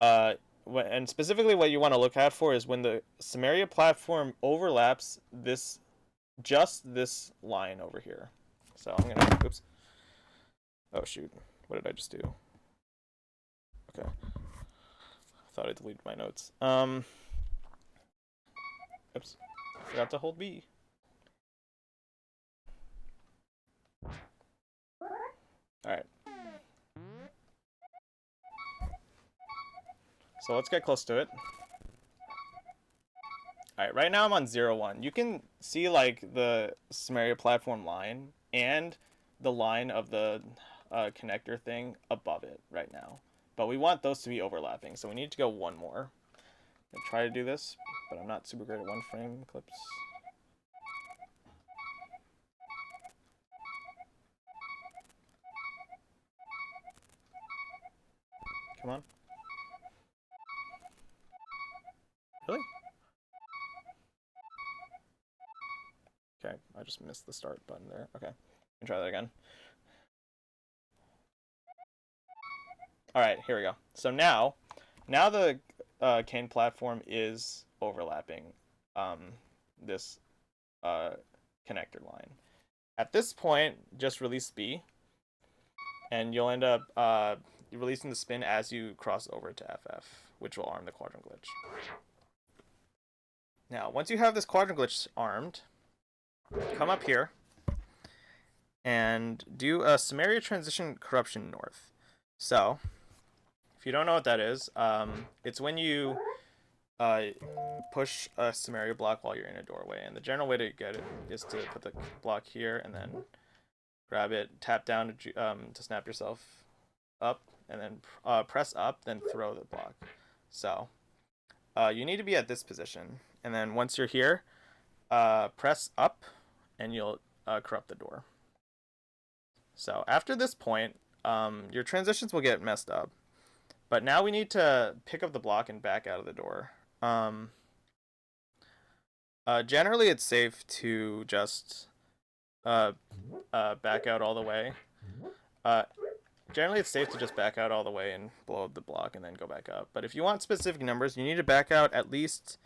And specifically what you want to look out for is when the Samaria platform overlaps just this line over here. So I'm gonna, oops. Oh shoot, what did I just do? Okay. I thought I deleted my notes. Oops, I forgot to hold B. Alright. So let's get close to it. Alright, right now I'm on 0, 1. You can see like the Samaria platform line and the line of the connector thing above it right now. But we want those to be overlapping, so we need to go one more. I'm gonna try to do this, but I'm not super great at one frame clips. Come on. Really? Okay, I just missed the start button there. Okay, can try that again. All right, here we go. So now the cane platform is overlapping this connector line. At this point, just release B, and you'll end up releasing the spin as you cross over to FF, which will arm the quadrant glitch. Now, once you have this quadrant glitch armed, come up here and do a Samaria transition corruption north. So, if you don't know what that is, it's when you push a Samaria block while you're in a doorway. And the general way to get it is to put the block here and then grab it, tap down to snap yourself up, and then press up, then throw the block. So you need to be at this position. And then once you're here, press up and you'll corrupt the door. So after this point, your transitions will get messed up. But now we need to pick up the block and back out of the door. Generally, it's safe to just back out all the way. Generally, it's safe to just back out all the way and blow up the block and then go back up. But if you want specific numbers, you need to back out at least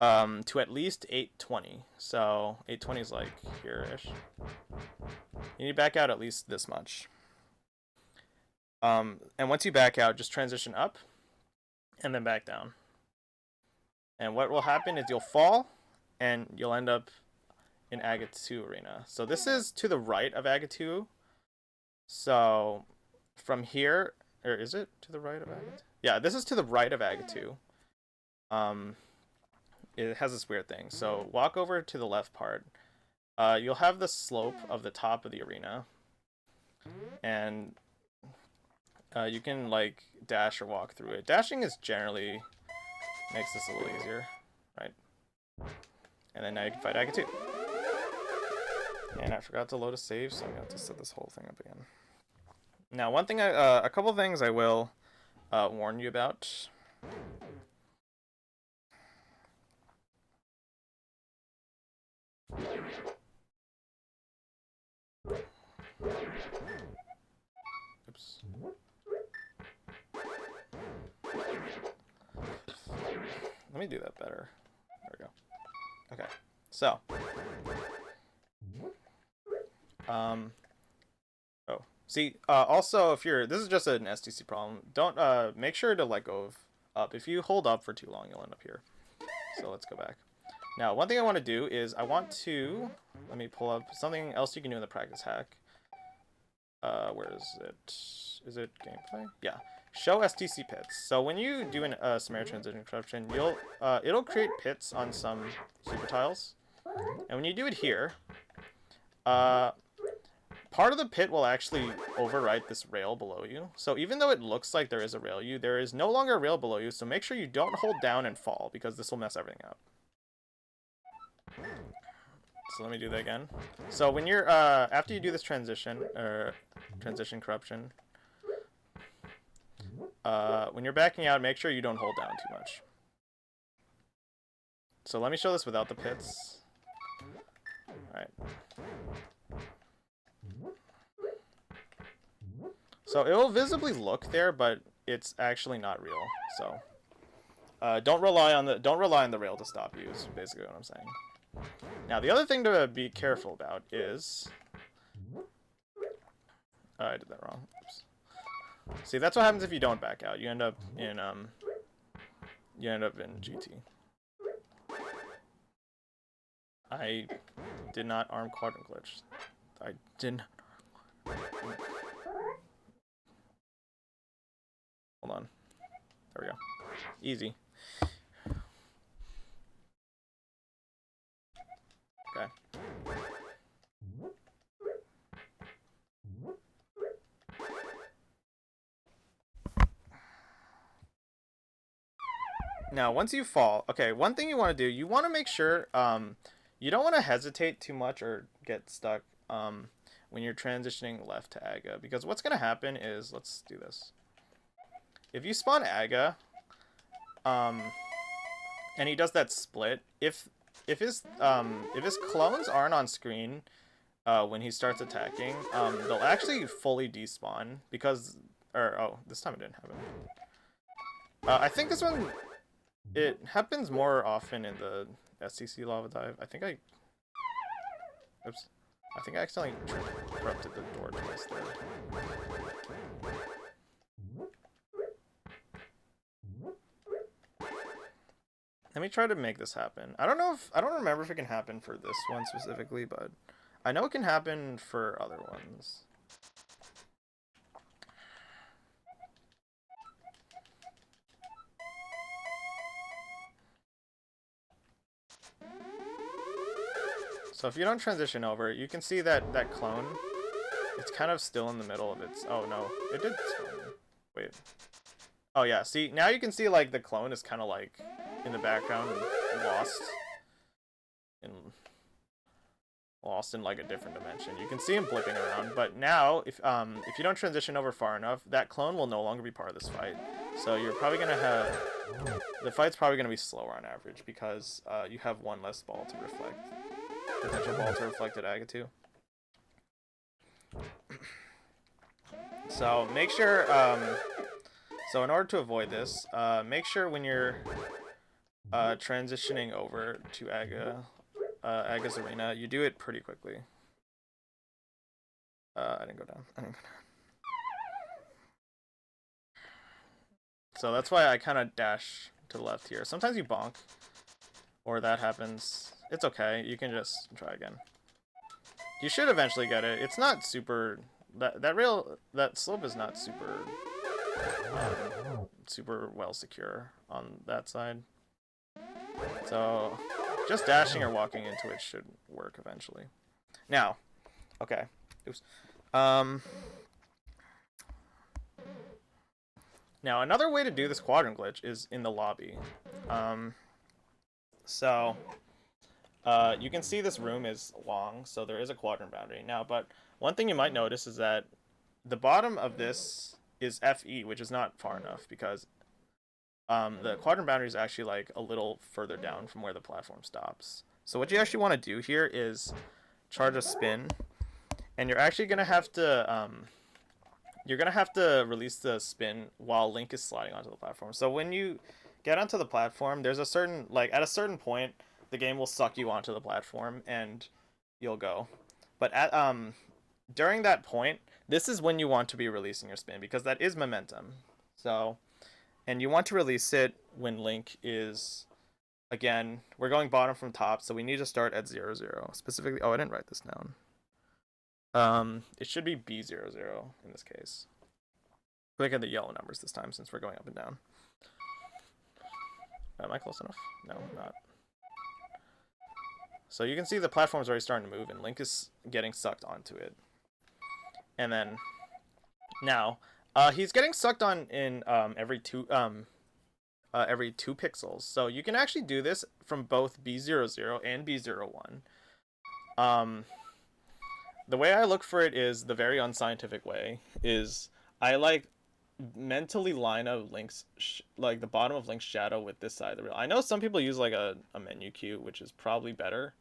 to at least 820. So 820 is like here-ish. You need to back out at least this much. And once you back out, just transition up and then back down. And what will happen is you'll fall and you'll end up in Aga 2 arena. So this is to the right of Aga 2. So from here, or is it to the right of Aga 2? Yeah, this is to the right of Aga 2. It has this weird thing. So walk over to the left part. You'll have the slope of the top of the arena. And you can like dash or walk through it. Dashing is generally makes this a little easier, right? And then now you can fight Aga 2. And I forgot to load a save, so I'm going to have to set this whole thing up again. Now, one thing, a couple things I will warn you about. Oops. Let me do that better. There we go. Okay, so. Oh, see, also if this is just an STC problem, don't, make sure to let go of up. If you hold up for too long, you'll end up here. So let's go back. Now, one thing I want to do is let me pull up something else you can do in the practice hack. Where is it? Is it gameplay? Yeah. Show STC pits. So when you do an Samaria transition corruption, it'll create pits on some super tiles. And when you do it here, part of the pit will actually overwrite this rail below you. So even though it looks like there is a rail, there is no longer a rail below you. So make sure you don't hold down and fall, because this will mess everything up. So let me do that again. So when you're after you do this transition corruption, when you're backing out, make sure you don't hold down too much. So let me show this without the pits. Alright. So it will visibly look there, but it's actually not real. So don't rely on the rail to stop you, is basically what I'm saying. Now the other thing to be careful about is I did that wrong. Oops. See, that's what happens if you don't back out. You end up in GT. I did not arm quadrant glitch. I didn't. Hold on. There we go. Easy. Okay. Now, once you fall, okay, one thing you want to do, you want to make sure you don't want to hesitate too much or get stuck when you're transitioning left to Aga, because what's going to happen is, let's do this. If you spawn Aga, and he does that split, if his clones aren't on screen when he starts attacking, they'll actually fully despawn because, this time it didn't happen. I think this one, it happens more often in the STC lava dive. I think I accidentally corrupted the door twice there. Let me try to make this happen. I don't remember if it can happen for this one specifically, but I know it can happen for other ones. So if you don't transition over, you can see that clone, it's kind of still in the middle of its... Oh no, it did spawn. Wait. Oh yeah, see, now you can see like the clone is kind of like in the background and lost in like a different dimension. You can see him blipping around, but now if you don't transition over far enough, that clone will no longer be part of this fight. So you're probably gonna have... The fight's probably gonna be slower on average because you have one less ball to reflect. Potential ball to reflect at Aga 2. So make sure, so in order to avoid this, make sure when you're transitioning over to Aga's arena, you do it pretty quickly. I didn't go down. So that's why I kind of dash to the left here. Sometimes you bonk, or that happens. It's okay. You can just try again. You should eventually get it. It's not super... That slope is not super... super well secure on that side. So just dashing or walking into it should work eventually. Now, okay. Oops. Now another way to do this quadrant glitch is in the lobby. You can see this room is long, so there is a quadrant boundary now, but one thing you might notice is that the bottom of this is FE, which is not far enough because the quadrant boundary is actually like a little further down from where the platform stops. So what you actually want to do here is charge a spin, and you're actually going to have to release the spin while Link is sliding onto the platform. So when you get onto the platform, there's a certain, like, at a certain point, the game will suck you onto the platform and you'll go. But at during that point, this is when you want to be releasing your spin because that is momentum. So, and you want to release it when Link is, again, we're going bottom from top, so we need to start at 0, 0. Specifically, oh, I didn't write this down. It should be B00 in this case. Look at the yellow numbers this time since we're going up and down. Am I close enough? No, I'm not. So you can see the platform's already starting to move, and Link is getting sucked onto it. And then now he's getting sucked on in every two pixels. So you can actually do this from both B00 and B01. The way I look for it is the very unscientific way. Is I like mentally line up Link's like the bottom of Link's shadow with this side of the rail. I know some people use like a menu cue, which is probably better,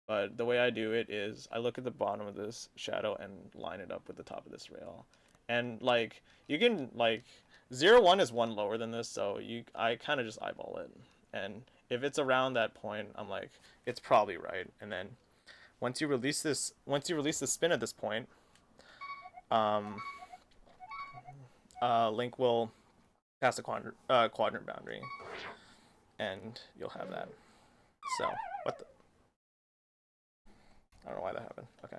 but the way I do it is I look at the bottom of this shadow and line it up with the top of this rail. And like you can like 01 is one lower than this, so I kind of just eyeball it. And if it's around that point, I'm like it's probably right. And then once you release the spin at this point, Link will pass the quadrant boundary, and you'll have that. So, what the? I don't know why that happened. Okay,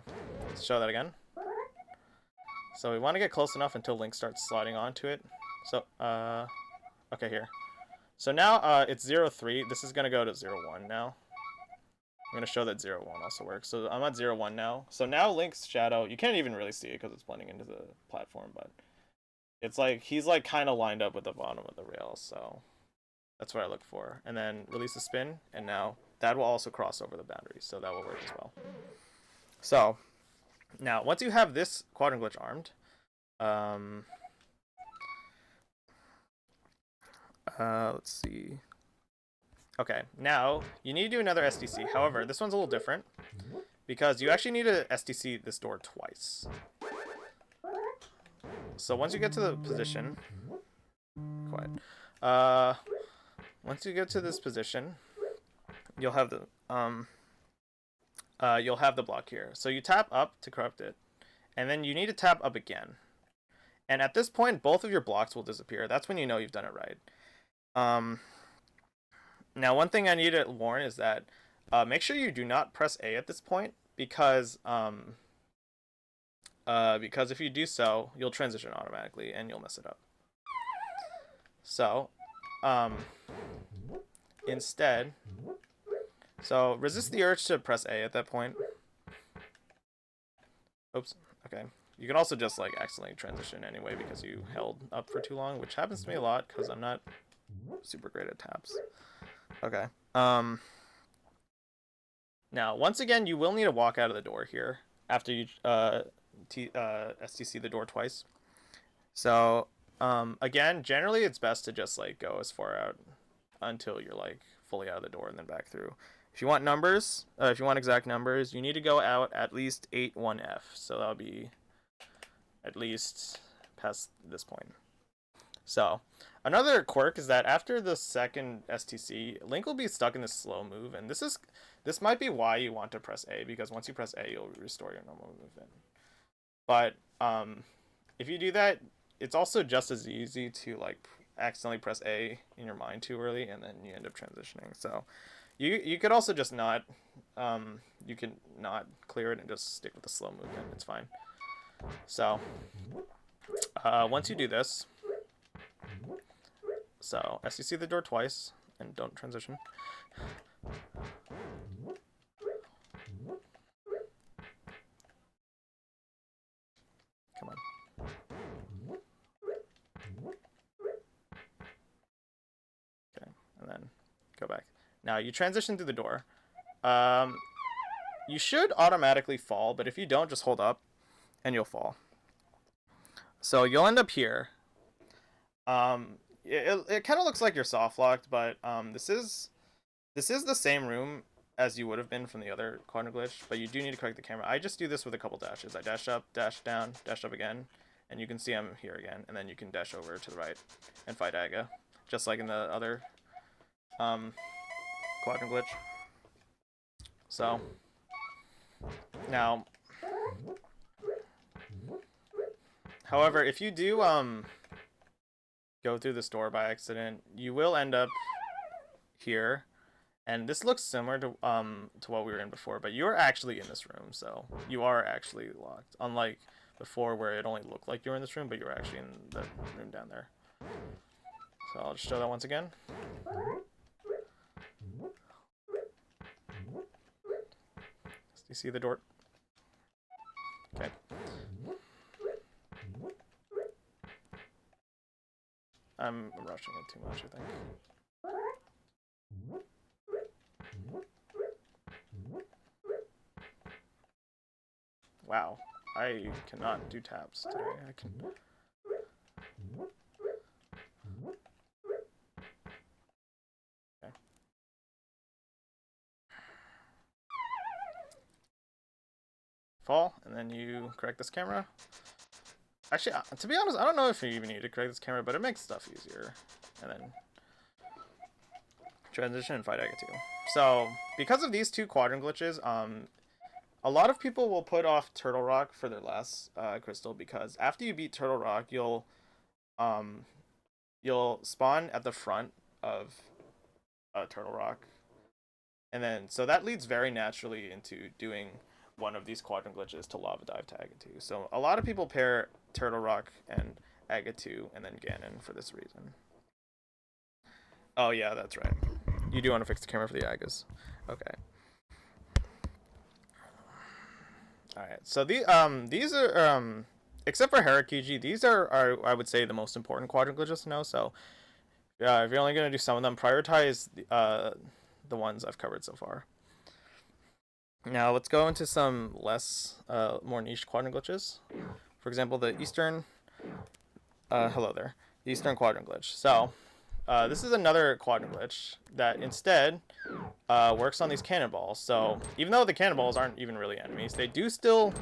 let's show that again. So we want to get close enough until Link starts sliding onto it. So, okay, here. So now it's 0-3. This is going to go to 0-1 now. I'm going to show that 0-1 also works. So I'm at 0-1 now. So now Link's shadow, you can't even really see it because it's blending into the platform, but it's like he's like kind of lined up with the bottom of the rail, so that's what I look for. And then release the spin, and now that will also cross over the boundary, so that will work as well. So now once you have this quadrant glitch armed, let's see. Okay, now you need to do another SDC. However, this one's a little different because you actually need to SDC this door twice. So once you get to the position, quiet. Once you get to this position, you'll have the block here. So you tap up to corrupt it, and then you need to tap up again. And at this point, both of your blocks will disappear. That's when you know you've done it right. Now, one thing I need to warn is that make sure you do not press A at this point because if you do so, you'll transition automatically and you'll mess it up. So, instead, so resist the urge to press A at that point. Oops, okay. You can also just like accidentally transition anyway because you held up for too long, which happens to me a lot because I'm not super great at taps. Okay. Now, once again, you will need to walk out of the door here after you STC the door twice. So, again, generally it's best to just like go as far out until you're like fully out of the door and then back through. If you want numbers, if you want exact numbers, you need to go out at least 8-1F. So that'll be at least past this point. So, another quirk is that after the second STC, Link will be stuck in this slow move, and this might be why you want to press A, because once you press A, you'll restore your normal movement. But if you do that, it's also just as easy to like accidentally press A in your mind too early, and then you end up transitioning. So you could also just not you can not clear it and just stick with the slow movement. It's fine. So once you do this, so STC the door twice and don't transition. Come on. Okay, and then go back. Now you transition through the door. You should automatically fall, but if you don't, just hold up and you'll fall. So you'll end up here. It kind of looks like you're soft locked, but this is the same room as you would have been from the other quadrant glitch, but you do need to correct the camera. I just do this with a couple dashes. I dash up, dash down, dash up again, and you can see I'm here again, and then you can dash over to the right and fight Aga, just like in the other quadrant glitch. So now, however, if you do go through this door by accident, you will end up here, and this looks similar to what we were in before, but you're actually in this room, so you are actually locked, unlike before where it only looked like you were in this room, but you were actually in the room down there. So I'll just show that once again. You see the door? Okay. I'm rushing it too much, I think. Wow, I cannot do taps today. I can. Okay. Fall, and then you correct this camera. Actually, to be honest, I don't know if you even need to correct this camera, but it makes stuff easier. And then transition and fight Agatu. So, because of these two quadrant glitches, a lot of people will put off Turtle Rock for their last crystal, because after you beat Turtle Rock, you'll spawn at the front of Turtle Rock, and then so that leads very naturally into doing one of these quadrant glitches to lava dive to Agatu. So a lot of people pair Turtle Rock and Agatu and then Ganon for this reason. Oh yeah, that's right. You do want to fix the camera for the Agas. Okay. Alright, so these are except for Harakiji, these are I would say the most important quadrant glitches to know. So if you're only gonna do some of them, prioritize the ones I've covered so far. Now let's go into some less more niche quadrant glitches. For example, the Eastern hello there. The Eastern quadrant glitch. So this is another quadrant glitch that instead works on these cannonballs. So even though the cannonballs aren't even really enemies, they do still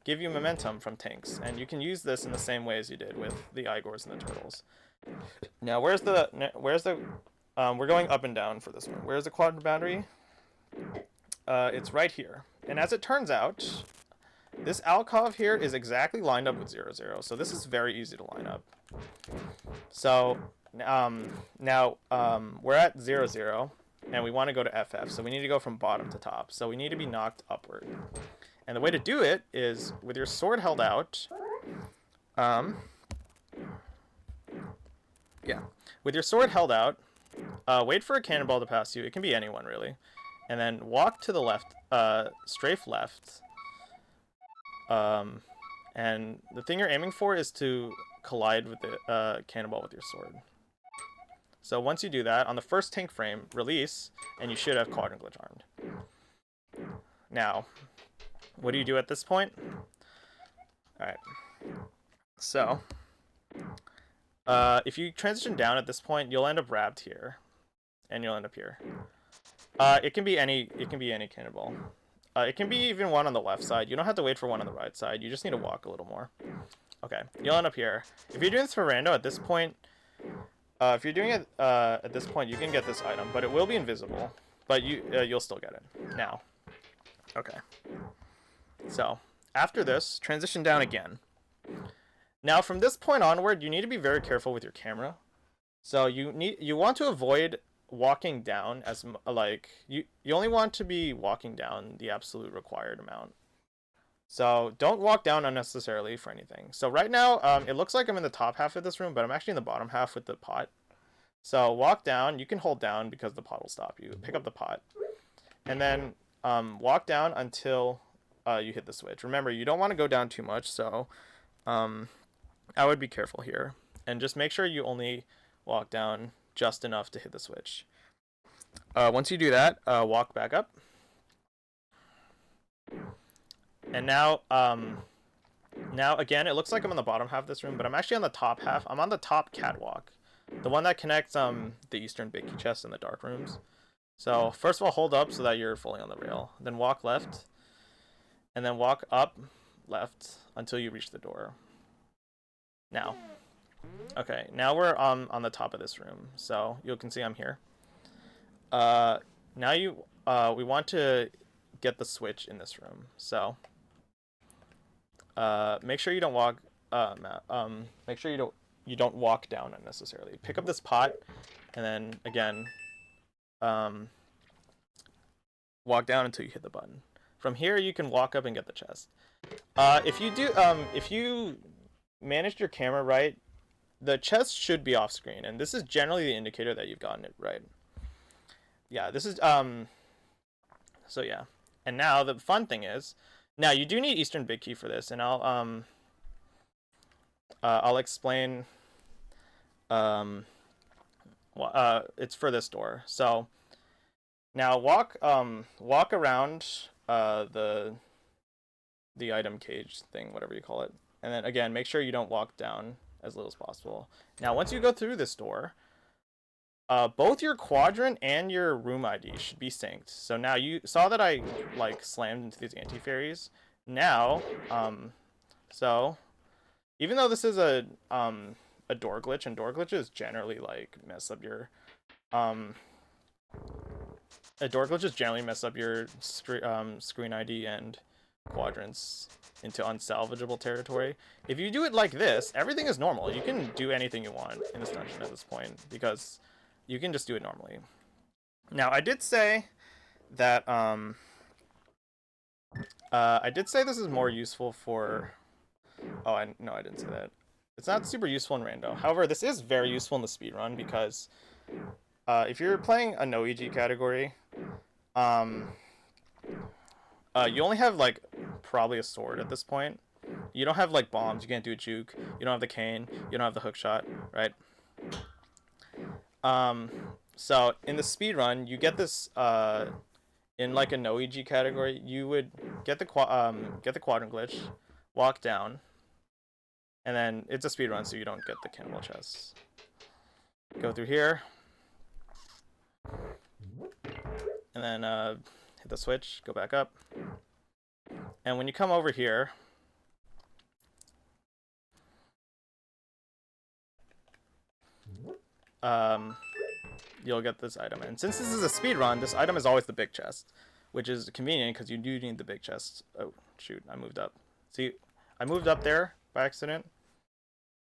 give you momentum from tanks, and you can use this in the same way as you did with the Igors and the turtles. Now we're going up and down for this one. Where's the quadrant boundary? It's right here. And as it turns out, this alcove here is exactly lined up with 0, 0. So this is very easy to line up. So now we're at 0, 0, and we want to go to FF. So we need to go from bottom to top. So we need to be knocked upward. And the way to do it is with your sword held out. With your sword held out, wait for a cannonball to pass you. It can be anyone, really. And then walk to the left, strafe left. And the thing you're aiming for is to collide with the cannonball with your sword. So once you do that, on the first tank frame, release, and you should have quadrant glitch armed. Now, what do you do at this point? Alright. So, if you transition down at this point, you'll end up wrapped here. And you'll end up here. It can be any cannonball. It can be even one on the left side. You don't have to wait for one on the right side. You just need to walk a little more. Okay, you'll end up here. If you're doing this for rando at this point, if you're doing it at this point, you can get this item, but it will be invisible. But you'll still get it. Now. Okay. So, after this, transition down again. Now, from this point onward, you need to be very careful with your camera. So you want to avoid walking down as you only want to be walking down the absolute required amount. So don't walk down unnecessarily for anything. So right now, it looks like I'm in the top half of this room, but I'm actually in the bottom half with the pot. So walk down. You can hold down because the pot will stop you. Pick up the pot, and then walk down until you hit the switch. Remember, you don't want to go down too much, so I would be careful here, and just make sure you only walk down just enough to hit the switch. Once you do that, walk back up. And now again, it looks like I'm on the bottom half of this room, but I'm actually on the top half. I'm on the top catwalk, the one that connects the Eastern Big Key Chest and the dark rooms. So first of all, hold up so that you're fully on the rail. Then walk left, and then walk up left until you reach the door. Now. Okay, now we're on the top of this room, so you can see I'm here. Now we want to get the switch in this room, so make sure you don't walk. Make sure you don't walk down unnecessarily. Pick up this pot, and then again, walk down until you hit the button. From here, you can walk up and get the chest. If you managed your camera right, the chest should be off screen, and this is generally the indicator that you've gotten it right. Yeah, this is so yeah. And now the fun thing is, now you do need Eastern Big Key for this, and I'll explain. Um, it's for this door. So now walk around the item cage thing, whatever you call it, and then again make sure you don't walk down as little as possible. Now once you go through this door, both your quadrant and your room ID should be synced. So now you saw that I like slammed into these anti-fairies. Now, so even though this is a door glitch, and door glitches generally like mess up your door glitches generally mess up your screen ID and quadrants into unsalvageable territory. If you do it like this, everything is normal. You can do anything you want in this dungeon at this point because you can just do it normally. Now, I did say that this is more useful for. Oh, no, I didn't say that. It's not super useful in rando. However, this is very useful in the speedrun because if you're playing a no EG category, you only have like probably a sword at this point. You don't have like bombs. You can't do a juke. You don't have the cane. You don't have the hook shot, right? So in the speedrun, you get this in like a no EG category. You would get the quadrant glitch, walk down, and then it's a speedrun, so you don't get the cannibal chests. Go through here, and then hit the switch, go back up, and when you come over here, you'll get this item. And since this is a speed run, this item is always the big chest, which is convenient because you do need the big chest. Oh, shoot, I moved up. See, I moved up there by accident.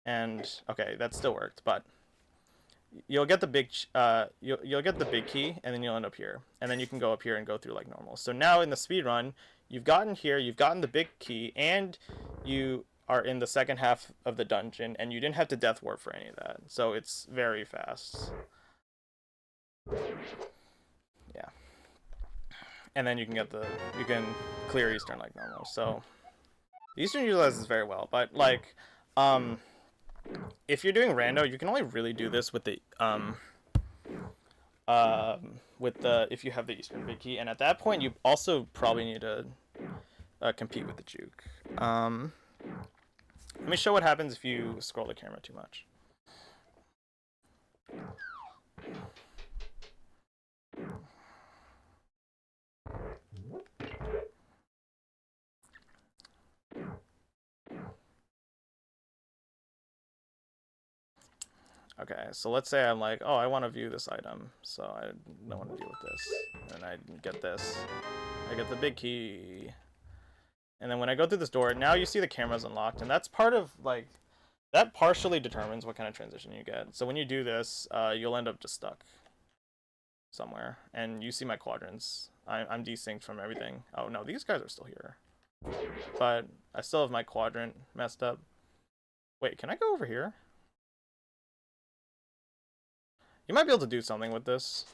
And, okay, that still worked, but you'll get the big you'll get the big key, and then you'll end up here. And then you can go up here and go through like normal. So now in the speed run, you've gotten here, you've gotten the big key, and you are in the second half of the dungeon, and you didn't have to death warp for any of that. So it's very fast. Yeah. And then you can clear Eastern like normal. So Eastern utilizes very well, but like if you're doing rando, you can only really do this with the if you have the Eastern big key, and at that point you also probably need to compete with the juke. Let me show what happens if you scroll the camera too much. Okay, so let's say I'm like, oh, I want to view this item, so I don't want to deal with this. And I get this. I get the big key. And then when I go through this door, now you see the camera's unlocked, and that's part of, like, that partially determines what kind of transition you get. So when you do this, you'll end up just stuck somewhere. And you see my quadrants. I'm desynced from everything. Oh, no, these guys are still here. But I still have my quadrant messed up. Wait, can I go over here? You might be able to do something with this.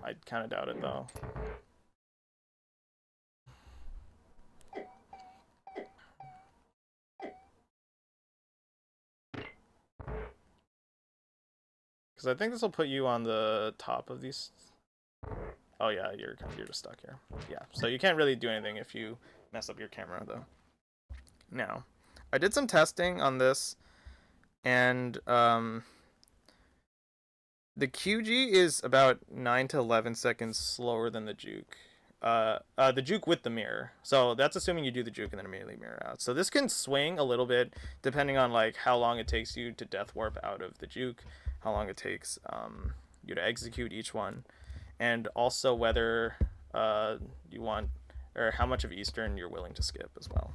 I kind of doubt it, though. Because I think this will put you on the top of these. Oh yeah, you're just stuck here. Yeah, so you can't really do anything if you mess up your camera, though. Now, I did some testing on this, and the QG is about 9 to 11 seconds slower than the juke. The juke with the mirror. So that's assuming you do the juke and then immediately mirror out. So this can swing a little bit depending on like how long it takes you to death warp out of the juke, how long it takes you to execute each one, and also whether you want or how much of Eastern you're willing to skip as well.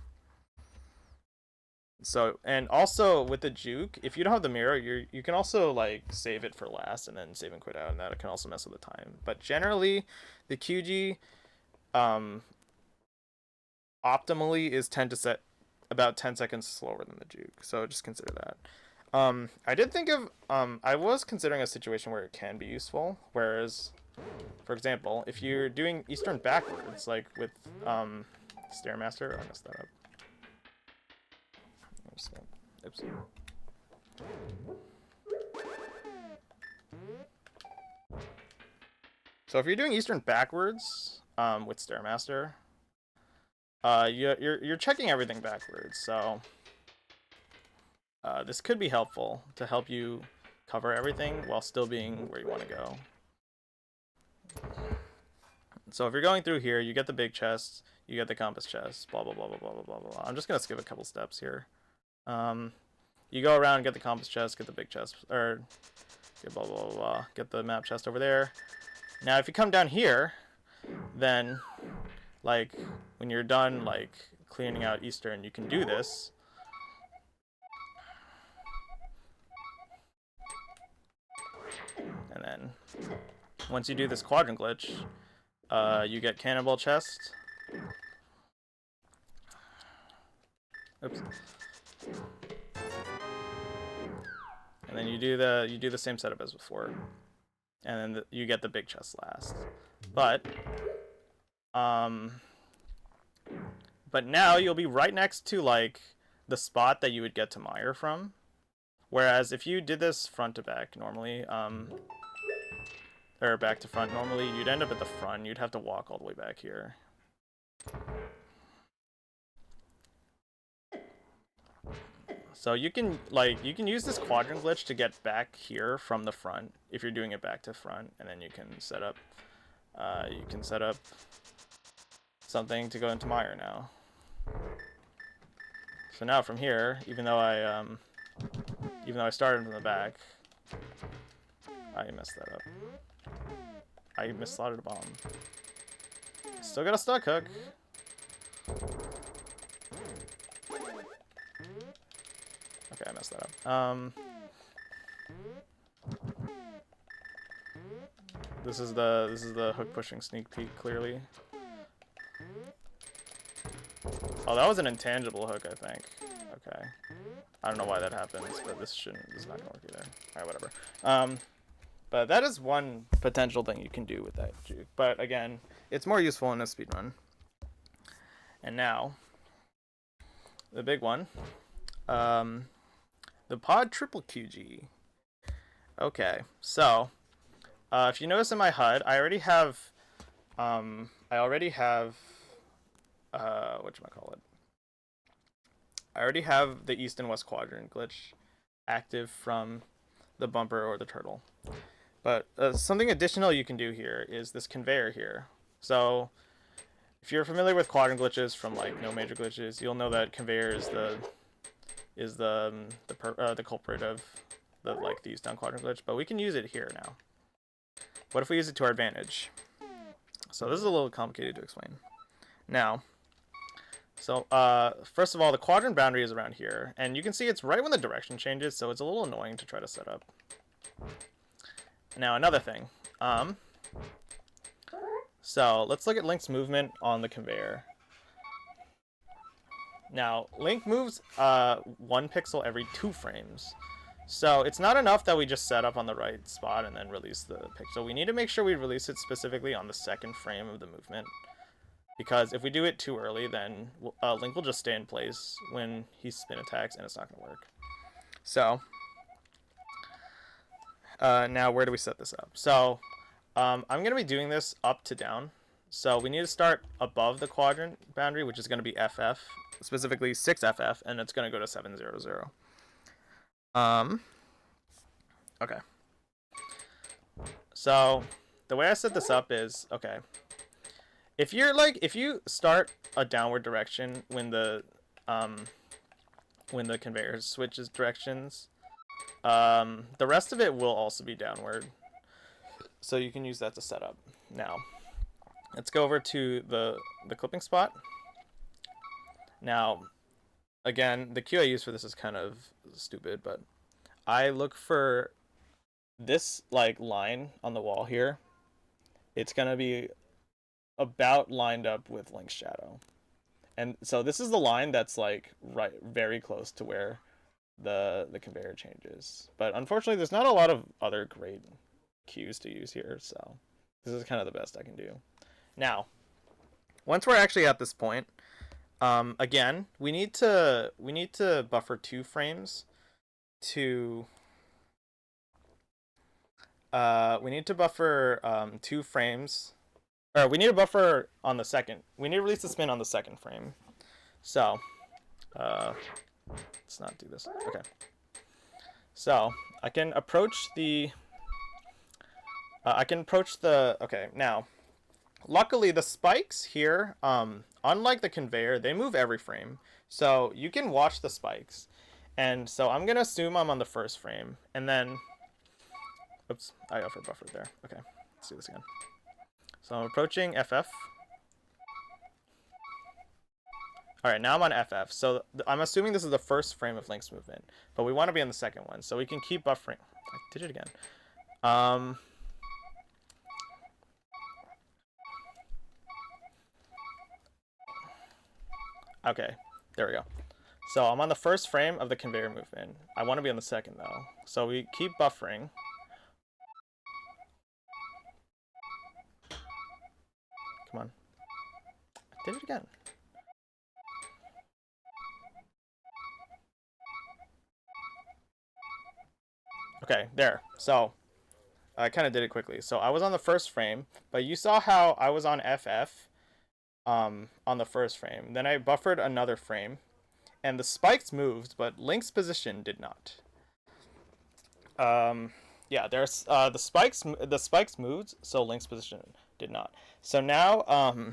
So, and also with the juke, if you don't have the mirror, you can also like save it for last and then save and quit out, and that can also mess with the time. But generally, the QG optimally is about 10 seconds slower than the juke. So just consider that. I did think of I was considering a situation where it can be useful, whereas For example, if you're doing Eastern backwards, like with Stairmaster, I messed that up. Oops. So if you're doing Eastern backwards with Stairmaster, you're checking everything backwards. So this could be helpful to help you cover everything while still being where you want to go. So if you're going through here, you get the big chest, you get the compass chest, blah blah blah blah blah blah blah blah. I'm just gonna skip a couple steps here. You go around, get the compass chest, get the big chest, or get blah blah blah blah, get the map chest over there. Now if you come down here, then like when you're done like cleaning out Eastern, you can do this. And then once you do this quadrant glitch, you get cannonball chest. Oops. And then you do the same setup as before, and then you get the big chest last. But now you'll be right next to like the spot that you would get to Mire from. Whereas if you did this front to back normally, or back to front normally, you'd end up at the front. You'd have to walk all the way back here. So you can use this quadrant glitch to get back here from the front if you're doing it back to front, and then you can set up something to go into Mire now. So now from here, even though I started from the back, I messed that up. I misslotted a bomb. Still got a stuck hook. Okay, I messed that up. This is the hook pushing sneak peek clearly. Oh, that was an intangible hook, I think. Okay. I don't know why that happens, but this is not gonna work either. Alright, whatever. But that is one potential thing you can do with that juke. But again, it's more useful in a speedrun. And now, the big one. The pod triple QG. Okay, so if you notice in my HUD, I already have whatchamacallit? I already have the east and west quadrant glitch active from the bumper or the turtle. But something additional you can do here is this conveyor here. So if you're familiar with quadrant glitches from like No Major Glitches, you'll know that conveyor is the culprit of the east down quadrant glitch. But we can use it here now. What if we use it to our advantage? So this is a little complicated to explain. Now, so first of all, the quadrant boundary is around here, and you can see it's right when the direction changes, so it's a little annoying to try to set up. Now another thing. So let's look at Link's movement on the conveyor. Now, Link moves 1 pixel every 2 frames. So it's not enough that we just set up on the right spot and then release the pixel. We need to make sure we release it specifically on the 2nd frame of the movement. Because if we do it too early, then Link will just stay in place when he spin attacks, and it's not going to work. So, now where do we set this up? So, I'm going to be doing this up to down. So we need to start above the quadrant boundary, which is going to be FF, specifically 6FF, and it's going to go to 700. Okay. So the way I set this up is, okay, if you start a downward direction when the conveyor switches directions, the rest of it will also be downward. So you can use that to set up. Now, let's go over to the clipping spot. Now, again, the cue I use for this is kind of stupid, but I look for this line on the wall here. It's gonna be about lined up with Link's shadow, and so this is the line that's very close to where the conveyor changes. But unfortunately, there's not a lot of other great cues to use here, so This is kind of the best I can do. Now, once we're actually at this point, again, we need to buffer 2 frames to we need to buffer 2 frames, or we need to buffer on the second. We need to release the spin on the second frame. So, let's not do this. Okay. So I can approach the. Okay, now, luckily the spikes here, unlike the conveyor, they move every frame, so you can watch the spikes. And so I'm gonna assume I'm on the first frame, and then, oops, I over buffered there. Okay, let's do this again. So I'm approaching FF. All right, now I'm on FF. So I'm assuming this is the first frame of Link's movement, but we want to be on the second one, so we can keep buffering. I did it again. Okay, there we go. So I'm on the first frame of the conveyor movement. I want to be on the second though. So we keep buffering. Come on. I did it again. Okay, there. So I kind of did it quickly. So I was on the first frame, but you saw how I was on FF on the first frame. Then I buffered another frame, and the spikes moved, but Link's position did not. Yeah, there's the spikes moved, so Link's position did not. So now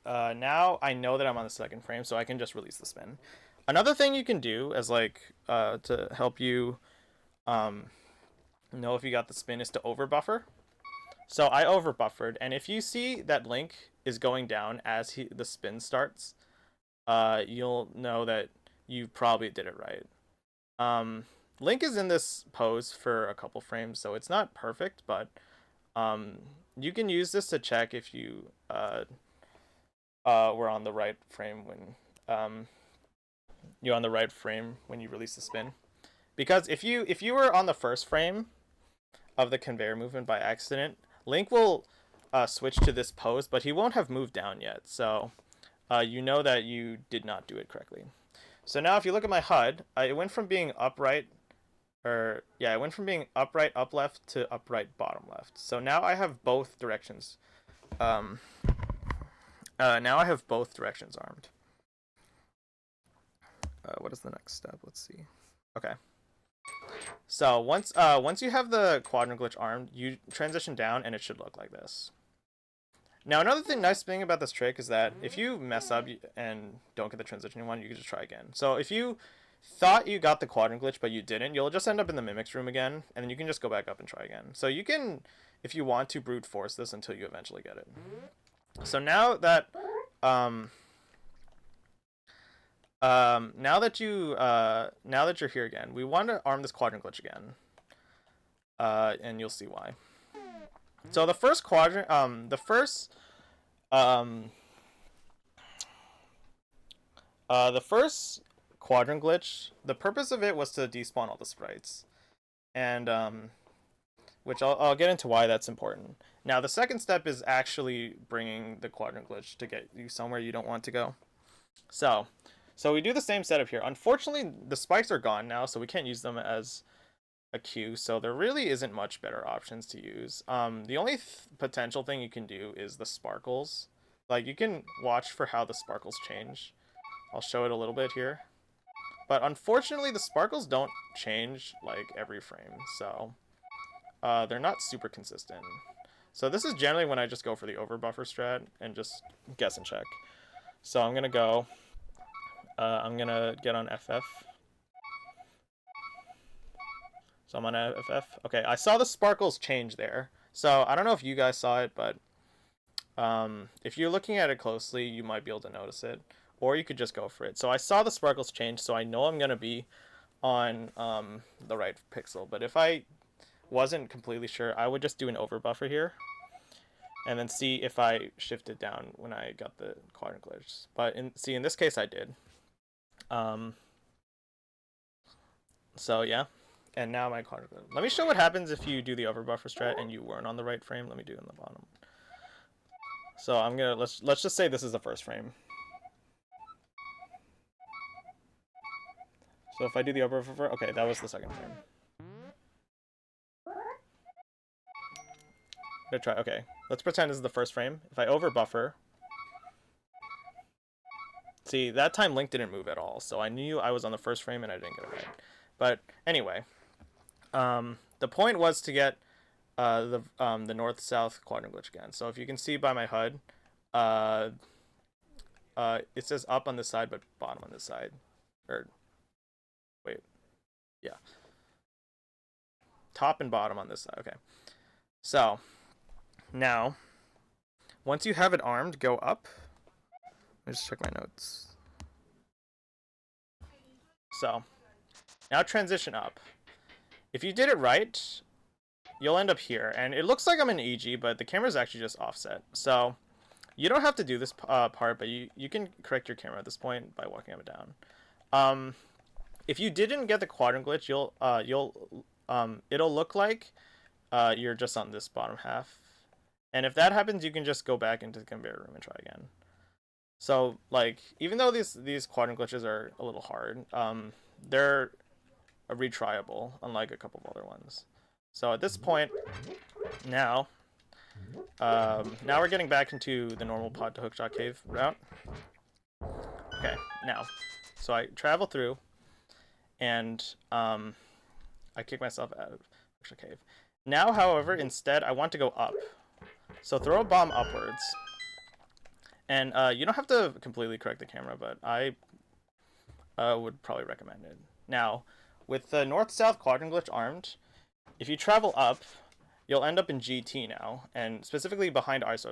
now I know that I'm on the second frame, so I can just release the spin. Another thing you can do as like to help you know if you got the spin is to over buffer. So I over buffered, and if you see that Link is going down as the spin starts, you'll know that you probably did it right. Link is in this pose for a couple frames, so it's not perfect, but you can use this to check if you were on the right frame when you're on the right frame when you release the spin. Because if you were on the first frame of the conveyor movement by accident, Link will switch to this pose, but he won't have moved down yet. So you know that you did not do it correctly. So now if you look at my HUD, it went from being upright, it went from being upright up left to upright bottom left. So now I have both directions. Now I have both directions armed. What is the next step? Let's see. Okay. So once you have the quadrant glitch armed, you transition down and it should look like this. Now another nice thing about this trick is that if you mess up and don't get the transition you want, you can just try again. So if you thought you got the quadrant glitch but you didn't, you'll just end up in the mimics room again, and then you can just go back up and try again. So you can, if you want to, brute force this until you eventually get it. So now that now that you're here again, we want to arm this quadrant glitch again, and you'll see why. So the first quadrant, the first quadrant glitch, the purpose of it was to despawn all the sprites, and which I'll get into why that's important. Now the second step is actually bringing the quadrant glitch to get you somewhere you don't want to go. So we do the same setup here. Unfortunately, the spikes are gone now, so we can't use them as a queue, so there really isn't much better options to use. The only potential thing you can do is the sparkles. Like, you can watch for how the sparkles change. I'll show it a little bit here. But unfortunately, the sparkles don't change, like, every frame, so they're not super consistent. So this is generally when I just go for the overbuffer strat and just guess and check. So I'm gonna go... I'm gonna get on FF. So I'm on FF. Okay, I saw the sparkles change there. So I don't know if you guys saw it, but if you're looking at it closely, you might be able to notice it. Or you could just go for it. So I saw the sparkles change, so I know I'm gonna be on the right pixel. But if I wasn't completely sure, I would just do an overbuffer here. And then see if I shifted down when I got the quadrant glitch. But in this case I did. So yeah, And now my quadrant. Let me show what happens if you do the overbuffer strat and you weren't on the right frame. Let me do it in the bottom. So I'm gonna let's just say this is the first frame. So if I do the overbuffer, okay, that was the second frame. I'm gonna try. Okay, let's pretend this is the first frame. If I overbuffer, see that time Link didn't move at all, so I knew I was on the first frame and I didn't get it right. But anyway, the point was to get the north-south quadrant glitch again. So if you can see by my HUD, it says up on this side but bottom on this side. Or wait, yeah, top and bottom on this side. Okay, so now once you have it armed, go up. Let me just check my notes. So now transition up. If you did it right, you'll end up here, and it looks like I'm in EG, but the camera's actually just offset. So you don't have to do this part, but you can correct your camera at this point by walking up and down. If you didn't get the quadrant glitch, it'll look like you're just on this bottom half, and if that happens, you can just go back into the conveyor room and try again. So like, even though these quadrant glitches are a little hard, they're retryable, unlike a couple of other ones. So at this point, now we're getting back into the normal pod to hookshot cave route. Okay, now, so I travel through, and I kick myself out of hookshot cave. Now, however, instead, I want to go up. So throw a bomb upwards. And you don't have to completely correct the camera, but I would probably recommend it. Now, with the north-south quadrant glitch armed, if you travel up, you'll end up in GT now, and specifically behind Ice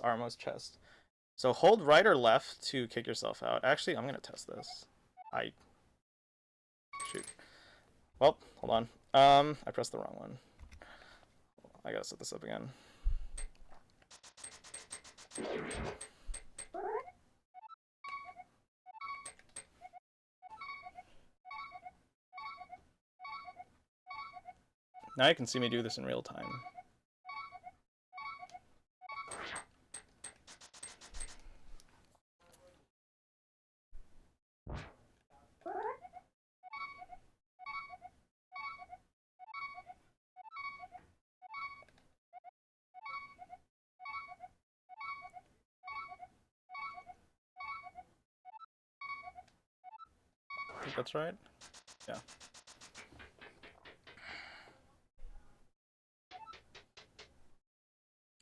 Armo's chest. So hold right or left to kick yourself out. Actually, I'm going to test this. Shoot. Well, hold on. I pressed the wrong one. I gotta set this up again. Now you can see me do this in real time. I think that's right. Yeah.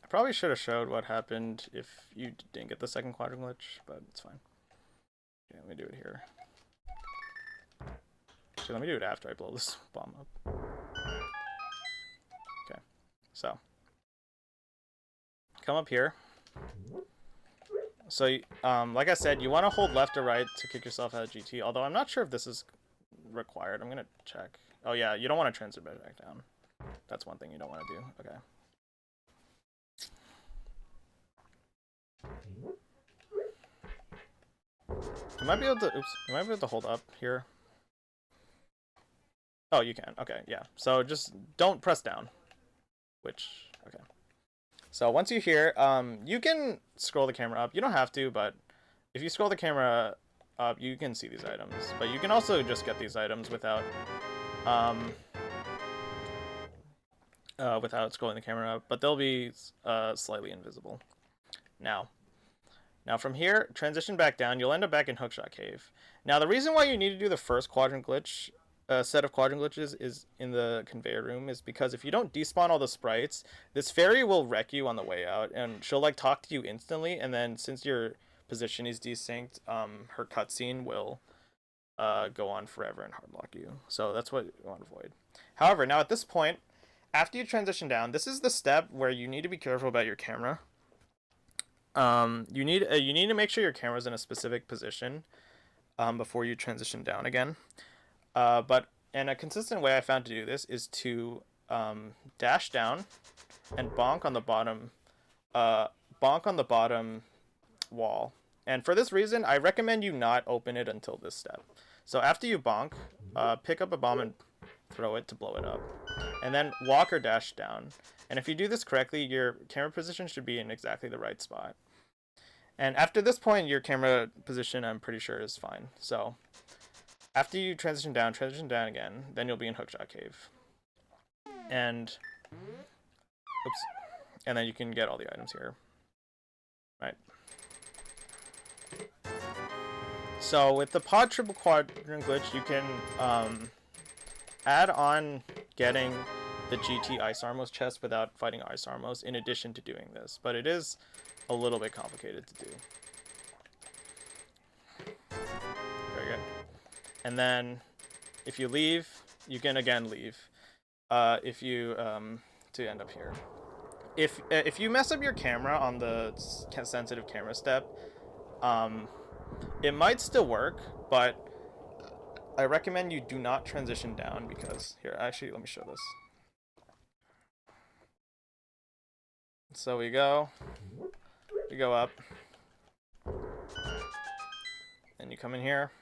I probably should have showed what happened if you didn't get the second quadrant glitch, but it's fine. Okay, let me do it here. Actually, let me do it after I blow this bomb up. Okay, so come up here. So, like I said, you want to hold left or right to kick yourself out of GT, although I'm not sure if this is required. I'm going to check. Oh, yeah, you don't want to transit back down. That's one thing you don't want to do. Okay. You might be able to, oops, you might be able to hold up here. Oh, you can. Okay, yeah. So just don't press down. Okay. So once you're here, you can scroll the camera up. You don't have to, but if you scroll the camera up, you can see these items. But you can also just get these items without scrolling the camera up, but they'll be slightly invisible. Now from here, transition back down. You'll end up back in Hookshot Cave. Now, the reason why you need to do the first quadrant glitch, set of quadrant glitches, is in the conveyor room, is because if you don't despawn all the sprites, this fairy will wreck you on the way out, and she'll like talk to you instantly. And then since your position is desynced, her cutscene will go on forever and hardlock you. So that's what you want to avoid. However, now at this point, after you transition down, this is the step where you need to be careful about your camera. You need to make sure your camera's in a specific position before you transition down again. But a consistent way I found to do this is to dash down and bonk on the bottom wall. And for this reason, I recommend you not open it until this step. So after you bonk, pick up a bomb and throw it to blow it up. And then walk or dash down. And if you do this correctly, your camera position should be in exactly the right spot. And after this point, your camera position, I'm pretty sure, is fine. So after you transition down again, then you'll be in Hookshot Cave. And, oops, and then you can get all the items here. Right. So with the pod triple quadrant glitch, you can add on getting the GT Ice Armos chest without fighting Ice Armos in addition to doing this, but it is a little bit complicated to do. Very good. And then if you leave, you can again leave if you to end up here. If you mess up your camera on the sensitive camera step, it might still work, but I recommend you do not transition down because here, actually, let me show this. So we go up, and you come in here,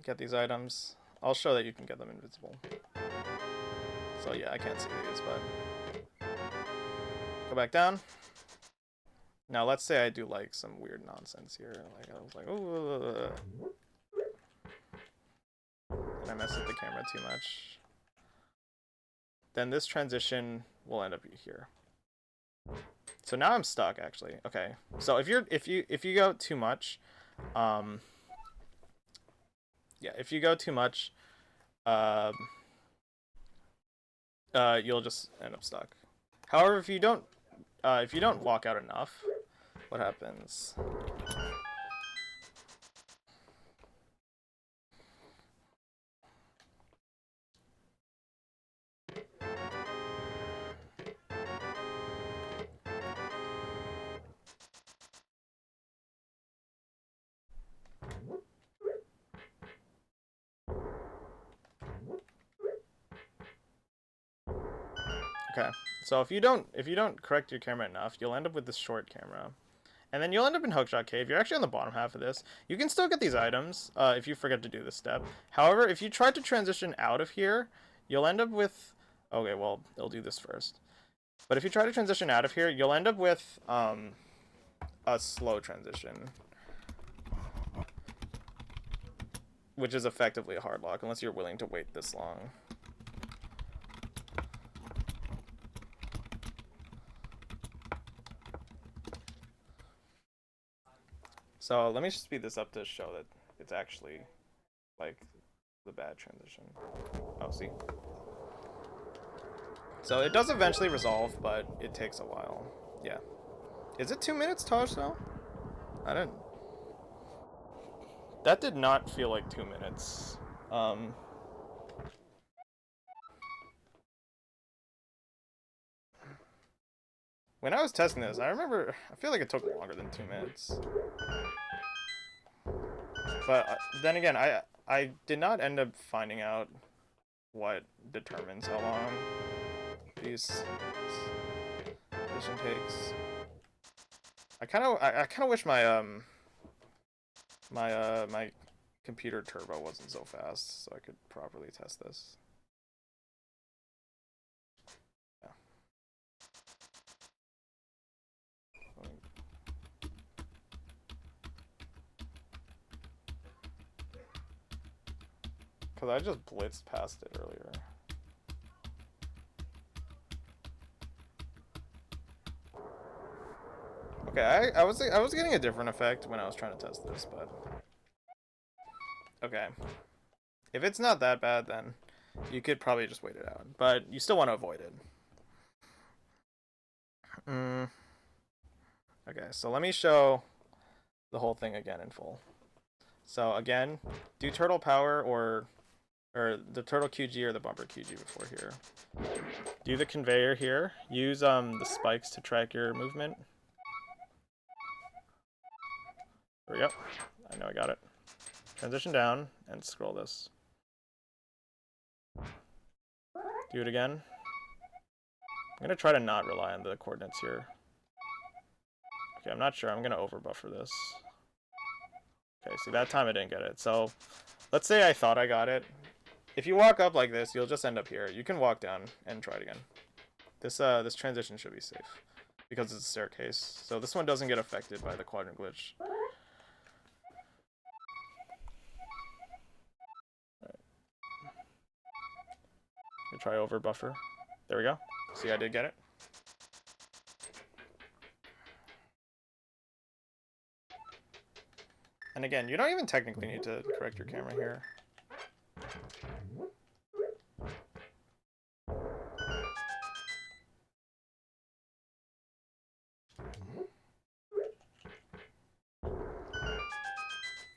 get these items. I'll show that you can get them invisible. So yeah, I can't see these, but go back down. Now let's say I do like some weird nonsense here. Like I was like, ooh, and I messed with the camera too much. Then this transition will end up here. So now I'm stuck actually. Okay. So if you go too much, yeah, if you go too much, you'll just end up stuck. However, if you don't walk out enough, what happens? Okay, so if you don't correct your camera enough, you'll end up with this short camera. And then you'll end up in Hookshot Cave. You're actually on the bottom half of this. You can still get these items if you forget to do this step. However, if you try to transition out of here, you'll end up with... Okay, well, it'll do this first. But if you try to transition out of here, you'll end up with a slow transition. Which is effectively a hard lock, unless you're willing to wait this long. So let me just speed this up to show that it's actually like the bad transition. Oh, see? So it does eventually resolve, but it takes a while. Yeah. Is it 2 minutes, Taj, though? I didn't... That did not feel like 2 minutes. When I was testing this, I feel like it took longer than 2 minutes. But then again, I did not end up finding out what determines how long these mission takes. I kind of wish my my computer turbo wasn't so fast, so I could properly test this. Yeah. Because I just blitzed past it earlier. Okay, I was getting a different effect when I was trying to test this, but okay. If it's not that bad, then you could probably just wait it out, but you still want to avoid it. Okay, so let me show the whole thing again in full. So again, do turtle power or the turtle QG or the bumper QG before here. Do the conveyor here. Use the spikes to track your movement. There we go. I know I got it. Transition down and scroll this. Do it again. I'm gonna try to not rely on the coordinates here. Okay, I'm not sure. I'm gonna overbuffer this. Okay, see, that time I didn't get it. So let's say I thought I got it. if you walk up like this, you'll just end up here. You can walk down and try it again. This transition should be safe because it's a staircase. So this one doesn't get affected by the quadrant glitch. Right. Try over buffer. There we go. See, I did get it. And again, you don't even technically need to correct your camera here.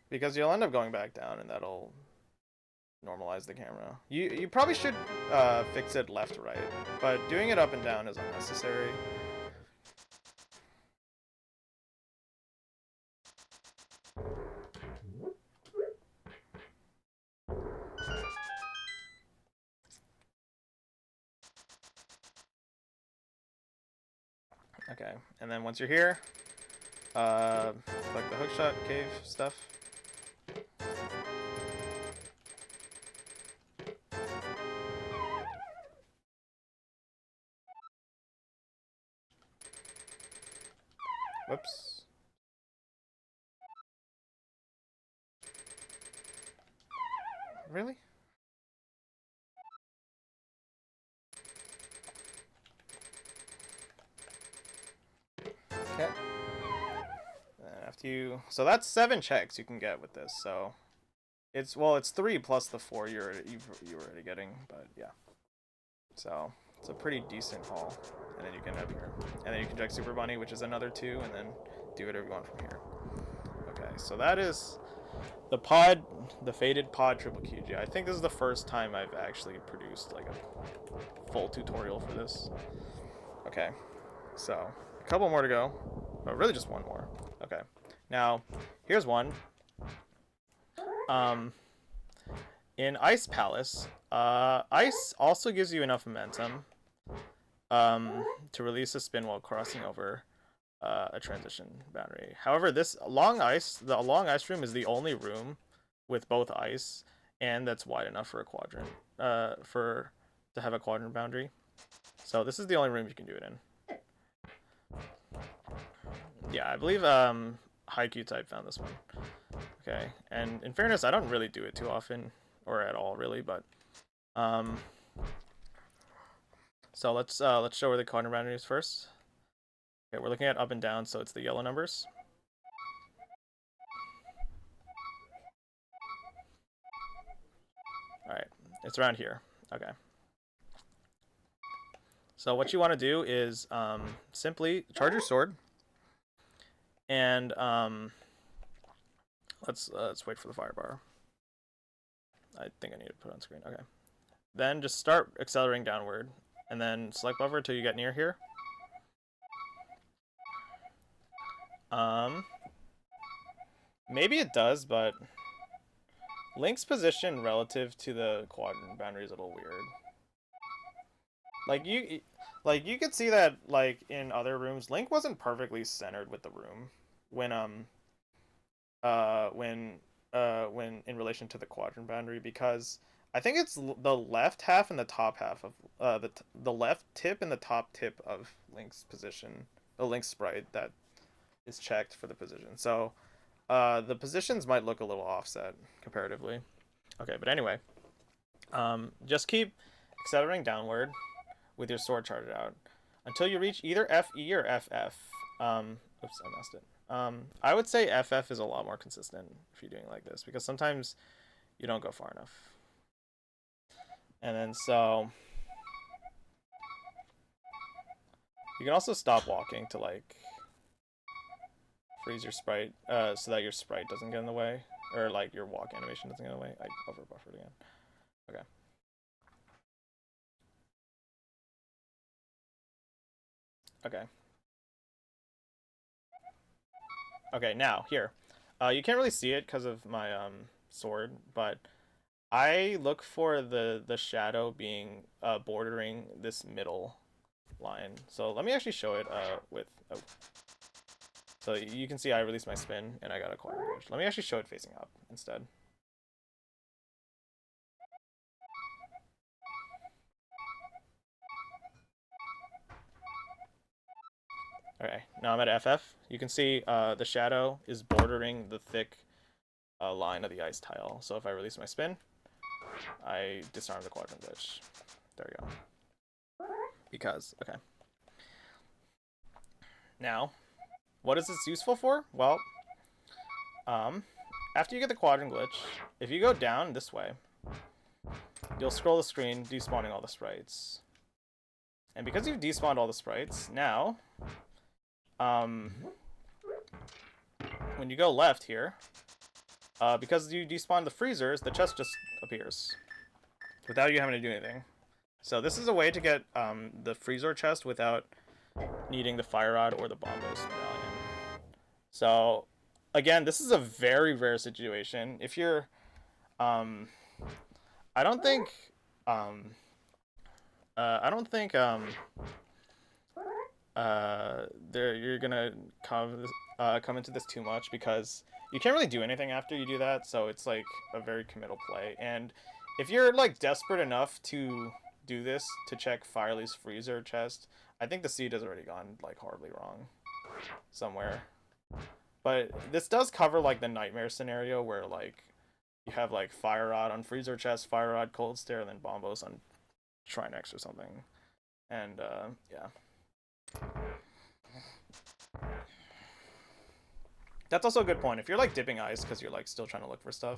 Because you'll end up going back down and that'll normalize the camera. You probably should fix it left to right, but doing it up and down is unnecessary. Okay, and then once you're here, like the hookshot cave stuff. Whoops. Really? Okay. After you, so that's 7 checks you can get with this. So it's 3 plus the 4 you were already getting, but yeah. So it's a pretty decent haul. And then you can up here, and then you can check Super Bunny, which is another 2, and then do whatever you want from here. Okay, so that is the faded pod triple QG. I think this is the first time I've actually produced like a full tutorial for this. Okay, so a couple more to go, but really just one more. Okay, now here's one. In Ice Palace, ice also gives you enough momentum to release a spin while crossing over a transition boundary. However, the long ice room is the only room with both ice and that's wide enough for a quadrant to have a quadrant boundary. So this is the only room you can do it in. Yeah, I believe Haikyuu type found this one. Okay, and in fairness, I don't really do it too often or at all really, but so let's show where the quadrant boundary is first. Okay, we're looking at up and down, so it's the yellow numbers. Alright, it's around here. Okay. So what you want to do is simply charge your sword, and let's wait for the firebar. I think I need to put it on screen. Okay. Then just start accelerating downward, and then select buffer until you get near here. Maybe it does, but Link's position relative to the quadrant boundary is a little weird. Like you could see that like in other rooms, Link wasn't perfectly centered with the room when in relation to the quadrant boundary, because I think it's the left half and the top half of the left tip and the top tip of Link's position, the Link sprite that is checked for the position. So the positions might look a little offset comparatively. Okay, but anyway, just keep accelerating downward with your sword charged out until you reach either FE or FF. Oops, I messed it. I would say FF is a lot more consistent if you're doing it like this, because sometimes you don't go far enough. And then so you can also stop walking to like freeze your sprite so that your sprite doesn't get in the way, or like your walk animation doesn't get in the way. I over buffered again. Okay. Okay. Okay, now here. You can't really see it because of my sword, but I look for the shadow being bordering this middle line. So let me actually show it with so you can see I released my spin and I got a quadrant glitch. Let me actually show it facing up instead. Okay, now I'm at FF. You can see the shadow is bordering the thick line of the ice tile. So if I release my spin, I disarm the quadrant glitch. There we go. Because, okay. Now, what is this useful for? Well, after you get the quadrant glitch, if you go down this way, you'll scroll the screen, despawning all the sprites. And because you've despawned all the sprites, now, when you go left here, because you despawned the freezers, the chest just appears without you having to do anything. So this is a way to get the freezer chest without needing the fire rod or the bombos medallion. So again, this is a very rare situation. If you're, I don't think, you're gonna come into this too much because you can't really do anything after you do that. So it's like a very committal play. And if you're like desperate enough to do this to check Firely's freezer chest, I think the seed has already gone like horribly wrong somewhere. But this does cover like the nightmare scenario where like you have like fire rod on freezer chest, fire rod cold stare, and then bombos on Shrine X or something. And yeah. That's also a good point. If you're like dipping ice because you're like still trying to look for stuff,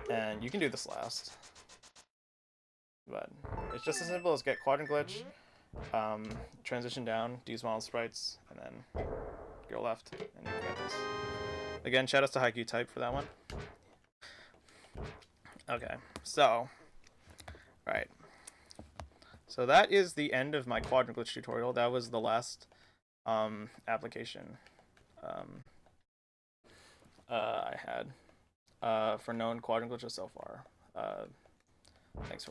and you can do this last. But it's just as simple as get quadrant glitch, transition down, desmile sprites, and then go left, and you can get this. Again, shout outs to Haikyuu Type for that one. Okay, so, right. So that is the end of my quadrant glitch tutorial. That was the last application I had for known quadrant glitches so far. Thanks for watching.